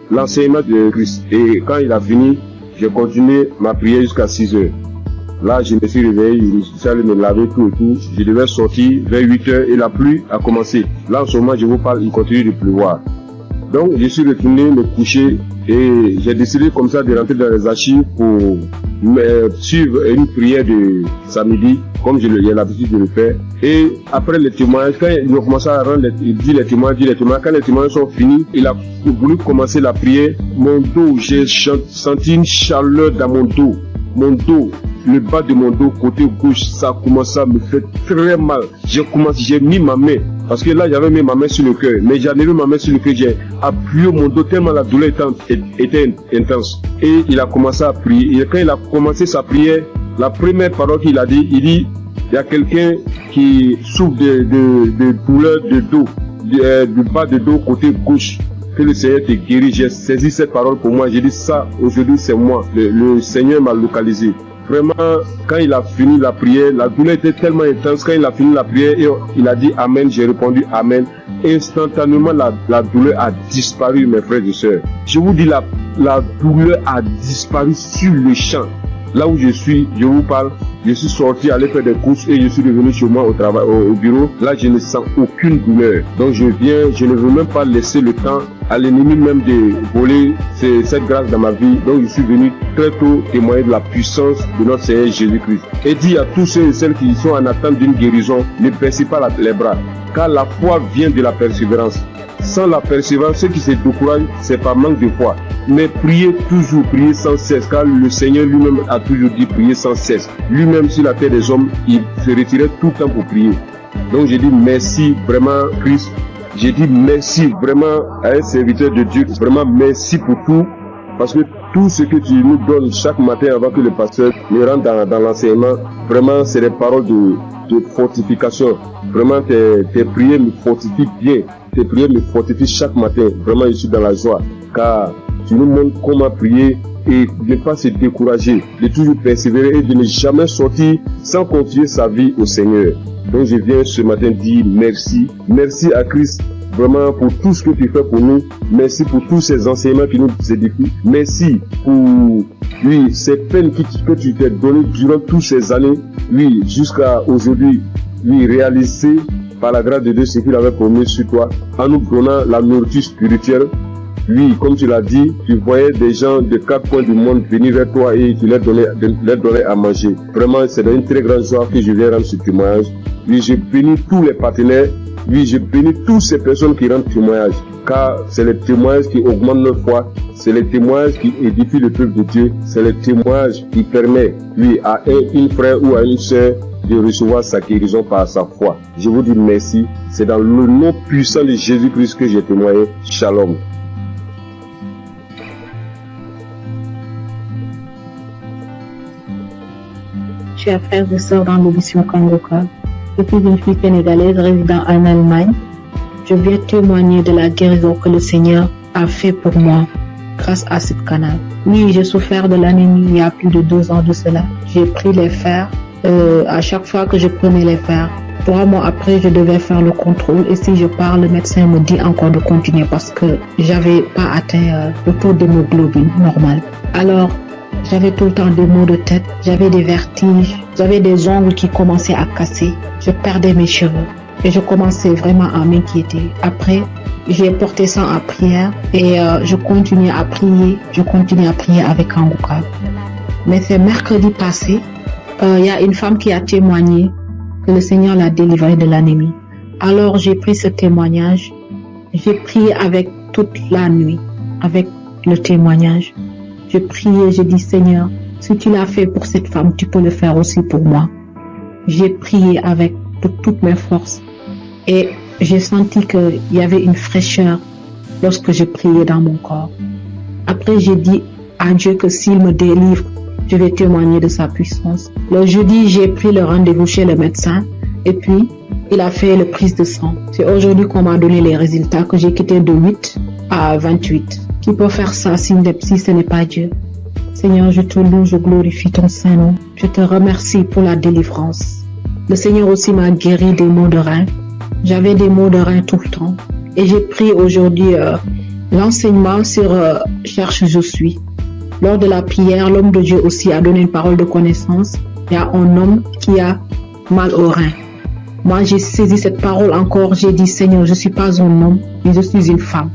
l'enseignement de Christ. Et quand il a fini, j'ai continué ma prière jusqu'à 6h. Là, je me suis réveillé, je me suis allé me laver tout et tout. Je devais sortir vers 8h et la pluie a commencé. Là, en ce moment, je vous parle, il continue de pleuvoir. Donc, je suis retourné me coucher et j'ai décidé comme ça de rentrer dans les archives pour suivre une prière de samedi, comme j'ai l'habitude de le faire. Et après les témoignages, quand il a commencé à rendre, il dit les témoignages, quand les témoignages sont finis, il a voulu commencer la prière. Mon dos, j'ai senti une chaleur dans mon dos. Mon dos, le bas de mon dos, côté gauche, ça a commencé à me faire très mal. J'ai mis ma main. Parce que là, j'avais mis ma main sur le cœur. Mais j'en ai mis ma main sur le cœur. J'ai appuyé mon dos tellement la douleur était intense. Et il a commencé à prier. Et quand il a commencé sa prière, la première parole qu'il a dit, il dit, il y a quelqu'un qui souffre de douleur de dos, du bas de dos côté gauche. Que le Seigneur te guérit. J'ai saisi cette parole pour moi. J'ai dit ça, aujourd'hui c'est moi. Le Seigneur m'a localisé. Vraiment, quand il a fini la prière, la douleur était tellement intense. Quand il a fini la prière, il a dit Amen, j'ai répondu Amen. Instantanément, la douleur a disparu, mes frères et sœurs. Je vous dis, la douleur a disparu sur le champ. Là où je suis, je vous parle, je suis sorti aller faire des courses et je suis revenu chez moi au travail, au bureau. Là, je ne sens aucune douleur. Donc, je ne veux même pas laisser le temps à l'ennemi même de voler cette grâce dans ma vie. Donc, je suis venu très tôt témoigner de la puissance de notre Seigneur Jésus-Christ. Et dit à tous ceux et celles qui sont en attente d'une guérison, ne baissez pas les bras, car la foi vient de la persévérance. Sans la persévérance, ceux qui se découragent, c'est par manque de foi. Mais priez toujours, priez sans cesse, car le Seigneur lui-même a toujours dit prier sans cesse. Lui-même sur la terre des hommes, il se retirait tout le temps pour prier. Donc j'ai dit merci vraiment Christ. J'ai dit merci vraiment à un serviteur de Dieu. Vraiment merci pour tout. Parce que tout ce que tu nous donnes chaque matin avant que le pasteur me rentre dans l'enseignement, vraiment c'est des paroles de fortification. Vraiment tes prières me fortifient bien. Tes prières me fortifient chaque matin. Vraiment je suis dans la joie. Car tu nous montres comment prier et ne pas se décourager, de toujours persévérer et de ne jamais sortir sans confier sa vie au Seigneur. Donc je viens ce matin dire merci. Merci à Christ vraiment pour tout ce que tu fais pour nous. Merci pour tous ces enseignements qui nous édifient. Merci pour ces peines que tu t'es données durant toutes ces années. Jusqu'à aujourd'hui, réaliser par la grâce de Dieu ce qu'il avait promis sur toi, en nous donnant la nourriture spirituelle. Comme tu l'as dit, tu voyais des gens de 4 coins du monde venir vers toi et tu leur donnais à manger. Vraiment, c'est une très grande joie que je viens rendre ce témoignage. Je bénis tous les partenaires. Je bénis toutes ces personnes qui rendent témoignage. Car c'est les témoignages qui augmentent notre foi. C'est les témoignages qui édifient le peuple de Dieu. C'est les témoignages qui permettent, à un frère ou à une sœur de recevoir sa guérison par sa foi. Je vous dis merci. C'est dans le nom puissant de Jésus-Christ que j'ai témoigné. Shalom. Chers frères et sœurs dans l'émission Kangoka, je suis une fille sénégalaise résidant en Allemagne. Je viens témoigner de la guérison que le Seigneur a fait pour moi. grâce à ce canal. Oui, j'ai souffert de l'anémie il y a plus de 2 ans de cela. J'ai pris les fers. À chaque fois que je prenais les fers, 3 mois après, je devais faire le contrôle. Et si je pars, le médecin me dit encore de continuer parce que j'avais pas atteint le taux d'hémoglobine normal. Alors, j'avais tout le temps des maux de tête, j'avais des vertiges, j'avais des ongles qui commençaient à casser, je perdais mes cheveux et je commençais vraiment à m'inquiéter. Après, j'ai porté ça en prière et je continuais à prier avec Kanguka. Mais c'est mercredi passé, il y a une femme qui a témoigné que le Seigneur l'a délivrée de l'anémie. Alors j'ai pris ce témoignage, j'ai prié avec toute la nuit, avec le témoignage. Je priais, j'ai dit Seigneur, si tu l'as fait pour cette femme, tu peux le faire aussi pour moi. J'ai prié avec toutes mes forces et j'ai senti qu'il y avait une fraîcheur lorsque je priais dans mon corps. Après, j'ai dit à Dieu que s'il me délivre, je vais témoigner de sa puissance. Le jeudi, j'ai pris le rendez-vous chez le médecin et puis il a fait le prise de sang. C'est aujourd'hui qu'on m'a donné les résultats que j'ai quitté de 8 à 28. Qui peut faire ça si ce n'est pas Dieu? Seigneur, je te loue, je glorifie ton Saint-Nom. Je te remercie pour la délivrance. Le Seigneur aussi m'a guéri des maux de rein. J'avais des maux de rein tout le temps. Et j'ai pris aujourd'hui l'enseignement sur Cherche je suis. Lors de la prière, l'homme de Dieu aussi a donné une parole de connaissance. Il y a un homme qui a mal au rein. Moi, j'ai saisi cette parole encore. J'ai dit, Seigneur, je ne suis pas un homme, mais je suis une femme.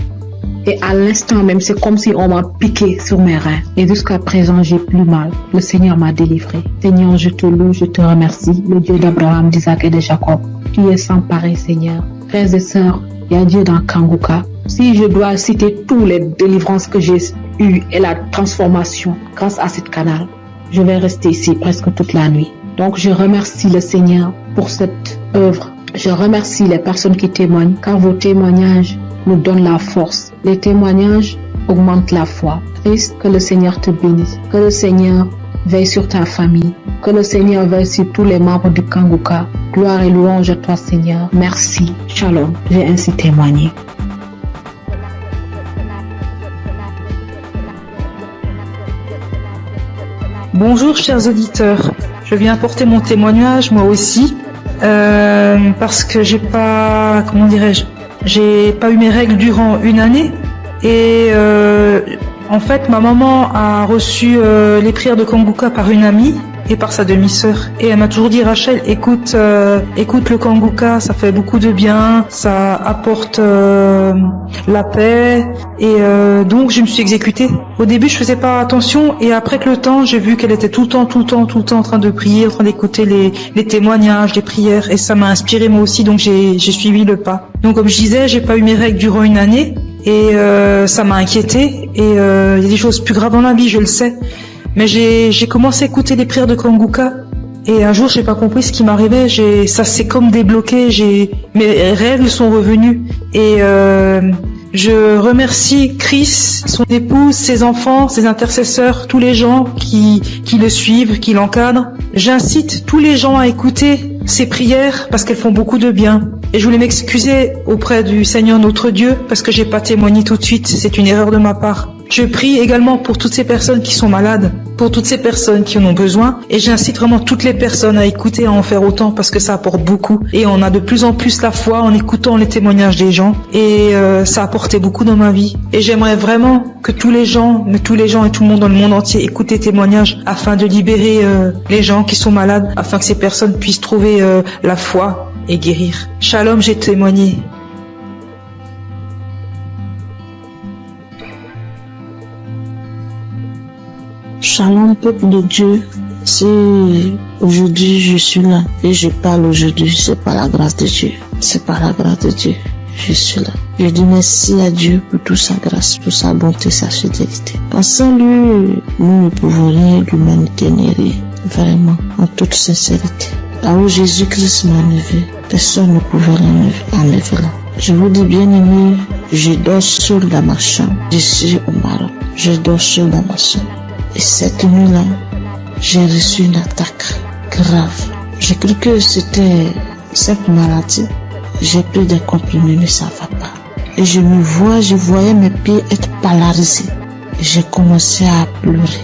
Et à l'instant même, c'est comme si on m'a piqué sur mes reins. Et jusqu'à présent, j'ai plus mal. Le Seigneur m'a délivré. Seigneur, je te loue, je te remercie. Le Dieu d'Abraham, d'Isaac et de Jacob. Tu es sans pareil, Seigneur. Frères et sœurs, il y a Dieu dans Kanguka. Si je dois citer toutes les délivrances que j'ai eues et la transformation grâce à ce canal, je vais rester ici presque toute la nuit. Donc, je remercie le Seigneur pour cette œuvre. Je remercie les personnes qui témoignent, car vos témoignages nous donnent la force. Les témoignages augmentent la foi. Christ, que le Seigneur te bénisse. Que le Seigneur veille sur ta famille. Que le Seigneur veille sur tous les membres du Kanguka. Gloire et louange à toi, Seigneur. Merci. Shalom. J'ai ainsi témoigné. Bonjour chers auditeurs, je viens apporter mon témoignage moi aussi parce que j'ai pas eu mes règles durant une année et en fait ma maman a reçu les prières de Kanguka par une amie et par sa demi-sœur et elle m'a toujours dit Rachel écoute le Kanguka, ça fait beaucoup de bien, ça apporte la paix et donc je me suis exécutée. Au début je faisais pas attention et après que le temps j'ai vu qu'elle était tout le temps en train de prier, en train d'écouter les témoignages, les prières et ça m'a inspiré moi aussi donc j'ai suivi le pas. Donc comme je disais j'ai pas eu mes règles durant une année et ça m'a inquiétée et il y a des choses plus graves dans la vie je le sais. Mais j'ai commencé à écouter les prières de Kanguka et un jour j'ai pas compris ce qui m'arrivait, ça s'est comme débloqué, mes règles sont revenues et je remercie Chris, son épouse, ses enfants, ses intercesseurs, tous les gens qui le suivent, qui l'encadrent. J'incite tous les gens à écouter ces prières parce qu'elles font beaucoup de bien. Et je voulais m'excuser auprès du Seigneur notre Dieu parce que j'ai pas témoigné tout de suite, c'est une erreur de ma part. Je prie également pour toutes ces personnes qui sont malades, pour toutes ces personnes qui en ont besoin et j'incite vraiment toutes les personnes à écouter, à en faire autant parce que ça apporte beaucoup et on a de plus en plus la foi en écoutant les témoignages des gens et ça a apporté beaucoup dans ma vie et j'aimerais vraiment que tous les gens et tout le monde dans le monde entier écoutent les témoignages afin de libérer les gens qui sont malades, afin que ces personnes puissent trouver la foi et guérir. Shalom, j'ai témoigné. Shalom, peuple de Dieu. Si aujourd'hui je suis là et je parle aujourd'hui, c'est par la grâce de Dieu. C'est par la grâce de Dieu. Je suis là. Je dis merci à Dieu pour toute sa grâce, pour sa bonté, sa fidélité. Sans lui, nous ne pouvons rien, l'humanité n'est rien. Vraiment, en toute sincérité. Là où Jésus-Christ m'a enlevé, personne ne pouvait l'enlever là. Je vous dis bien aimé, je dors seul dans ma chambre. Je suis au Maroc. Je dors seul dans ma chambre. Et cette nuit-là, j'ai reçu une attaque grave. J'ai cru que c'était cette maladie. J'ai pris des comprimés, mais ça va pas. Et je voyais mes pieds être polarisés. J'ai commencé à pleurer.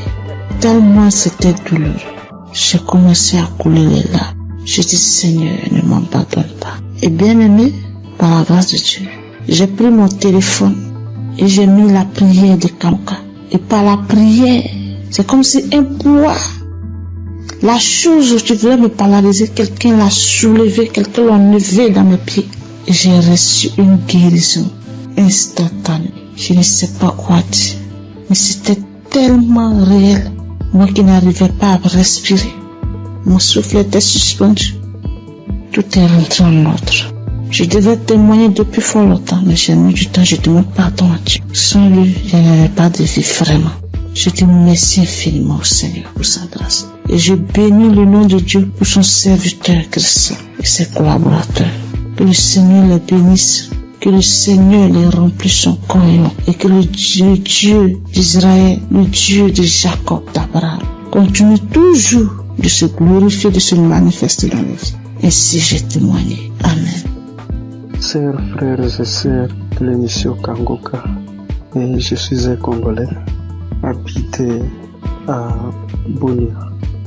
Tellement c'était douloureux. J'ai commencé à couler les larmes. Je dis, Seigneur, ne m'abandonne pas. Et bien aimé, par la grâce de Dieu, j'ai pris mon téléphone et j'ai mis la prière de Kanguka. Et par la prière, c'est comme si un poids, la chose qui voulait me paralyser, quelqu'un l'a soulevé, quelqu'un l'a enlevé dans mes pieds. Et j'ai reçu une guérison instantanée. Je ne sais pas quoi dire, mais c'était tellement réel. Moi qui n'arrivais pas à respirer, mon souffle était suspendu. Tout est rentré en ordre. Je devais témoigner depuis fort longtemps, mais j'ai mis du temps, je demande pardon à Dieu. Sans lui, je n'avais pas de vie vraiment. Je dis merci infiniment au Seigneur pour sa grâce. Et je bénis le nom de Dieu pour son serviteur Christ et ses collaborateurs. Que le Seigneur les bénisse, que le Seigneur les remplisse son cœur et que le Dieu d'Israël, le Dieu de Jacob, d'Abraham, continue toujours de se glorifier, de se manifester dans nos vies. Ainsi j'ai témoigné. Amen. Chers frères et sœurs de l'émission Kanguka, et je suis un Congolais habité à Bunia.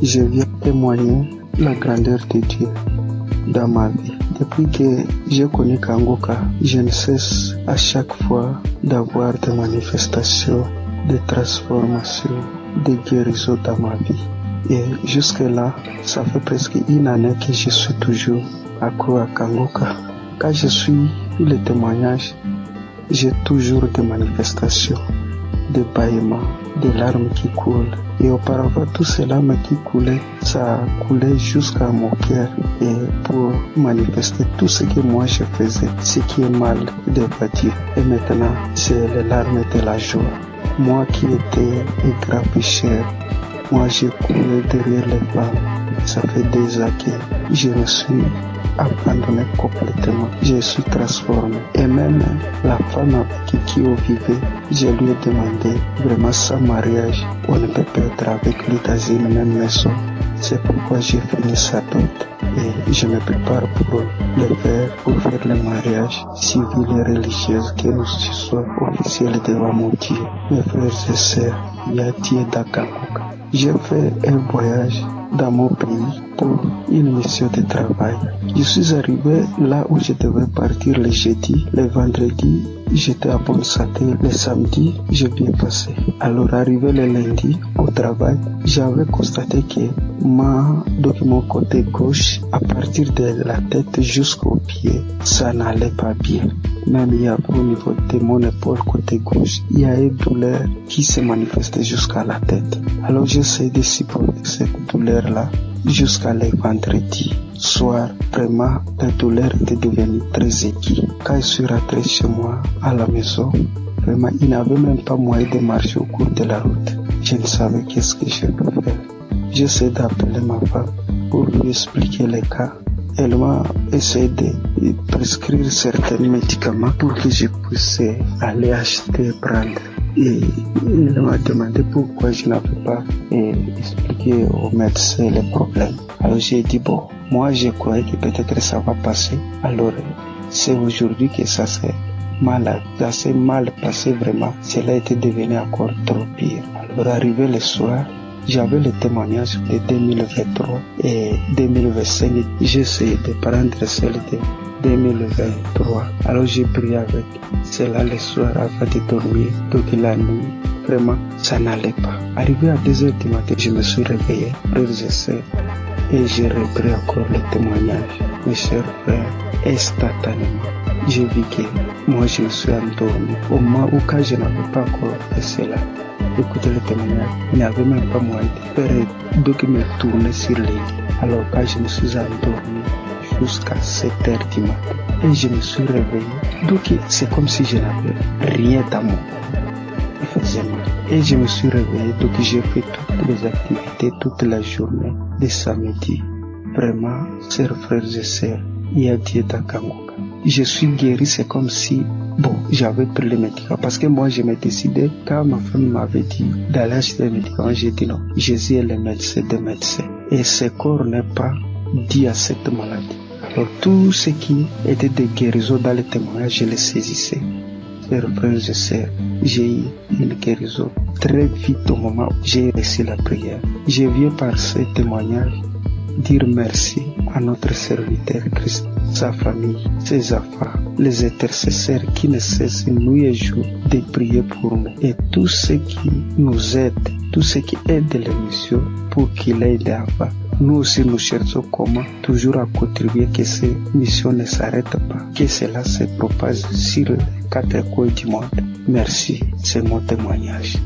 Je viens témoigner la grandeur de Dieu dans ma vie. Depuis que j'ai connu Kanguka, je ne cesse à chaque fois d'avoir des manifestations, des transformations, des guérisons dans ma vie. Et jusque-là, ça fait presque une année que je suis toujours accro à Kanguka. Quand je suis les témoignages, j'ai toujours des manifestations, des bâillements, des larmes qui coulent. Et auparavant, tout ces larmes qui coulaient, ça coulait jusqu'à mon cœur. Et pour manifester tout ce que moi je faisais, ce qui est mal devant Dieu. Et maintenant, c'est les larmes de la joie. Moi qui étais un grand pécheur, moi j'ai couru derrière les femmes. Ça fait des années que je me suis abandonné complètement. Je suis transformé. Et même la femme avec qui on vivait, je lui ai demandé vraiment sans mariage, on ne peut pas être avec lui dans une même maison. C'est pourquoi j'ai fini sa dot et je me prépare pour le faire, pour faire le mariage civil et religieux, que nous soyons officiels devant mon Dieu. Mes frères et sœurs, il y a Dieu dans Kanguka. J'ai fait un voyage dans mon pays pour une mission de travail. Je suis arrivé là où je devais partir le jeudi, le vendredi, j'étais à bonne santé, le samedi, j'ai bien passé. Alors arrivé le lundi au travail, j'avais constaté que mon côté gauche, à partir de la tête jusqu'au pied, ça n'allait pas bien. Même il y a au niveau de mon épaule côté gauche, il y a une douleur qui se manifestait jusqu'à la tête. Alors j'essaie de supporter cette douleur-là jusqu'à le vendredi soir. Vraiment, la douleur était devenue très aiguë. Quand je suis rentré chez moi à la maison, vraiment, il n'avait même pas moyen de marcher au cours de la route. Je ne savais qu'est-ce que je peux faire. J'essaie d'appeler ma femme pour lui expliquer les cas. Elle m'a essayé de prescrire certains médicaments pour que je puisse aller acheter, prendre. Et il m'a demandé pourquoi je n'avais pas expliqué au médecin les problèmes. Alors j'ai dit bon, moi je croyais que peut-être ça va passer. Alors c'est aujourd'hui que ça s'est mal passé vraiment. Cela était devenu encore trop pire. Alors arrivé le soir, j'avais le témoignage de 2023 et 2025. J'ai essayé de prendre celle de 2023. Alors j'ai prié avec cela le soir avant de dormir. Donc la nuit, vraiment, ça n'allait pas. Arrivé à 2h du matin, je me suis réveillé, frères et sœurs, et j'ai repris encore le témoignage. Mes chers frères, instantanément, j'ai vu que moi je me suis endormi. Au moment où quand je n'avais pas encore fait cela, écoutez le témoignage, il n'y avait même pas moyen de faire donc me tourner sur les lits. Alors quand je me suis endormi jusqu'à 7h du matin et je me suis réveillé, donc c'est comme si je n'avais rien dans mon corps. Il faisait mal. Et je me suis réveillé, donc j'ai fait toutes les activités toute la journée de samedi. Vraiment, chers frères et sœurs, il y a Dieu dans Kanguka. Je suis guéri, c'est comme si j'avais pris les médicaments. Parce que moi, je me décidais, quand ma femme m'avait dit d'aller acheter les médicaments, j'ai dit non. Jésus est le médecin des médecins. Et ce corps n'est pas dit à cette maladie. Alors, tout ce qui était de guérison dans les témoignages, je les saisissais. Chers frères et sœurs, j'ai eu une guérison très vite au moment où j'ai reçu la prière. Je viens par ce témoignage dire merci à notre serviteur Christ, sa famille, ses enfants, les intercesseurs qui ne cessent nuit et jour de prier pour nous et tous ceux qui nous aident, tous ceux qui aident l'émission pour qu'il aille d'avant. Nous aussi nous cherchons comment toujours à contribuer que ces missions ne s'arrêtent pas, que cela se propage sur les 4 coins du monde. Merci, c'est mon témoignage.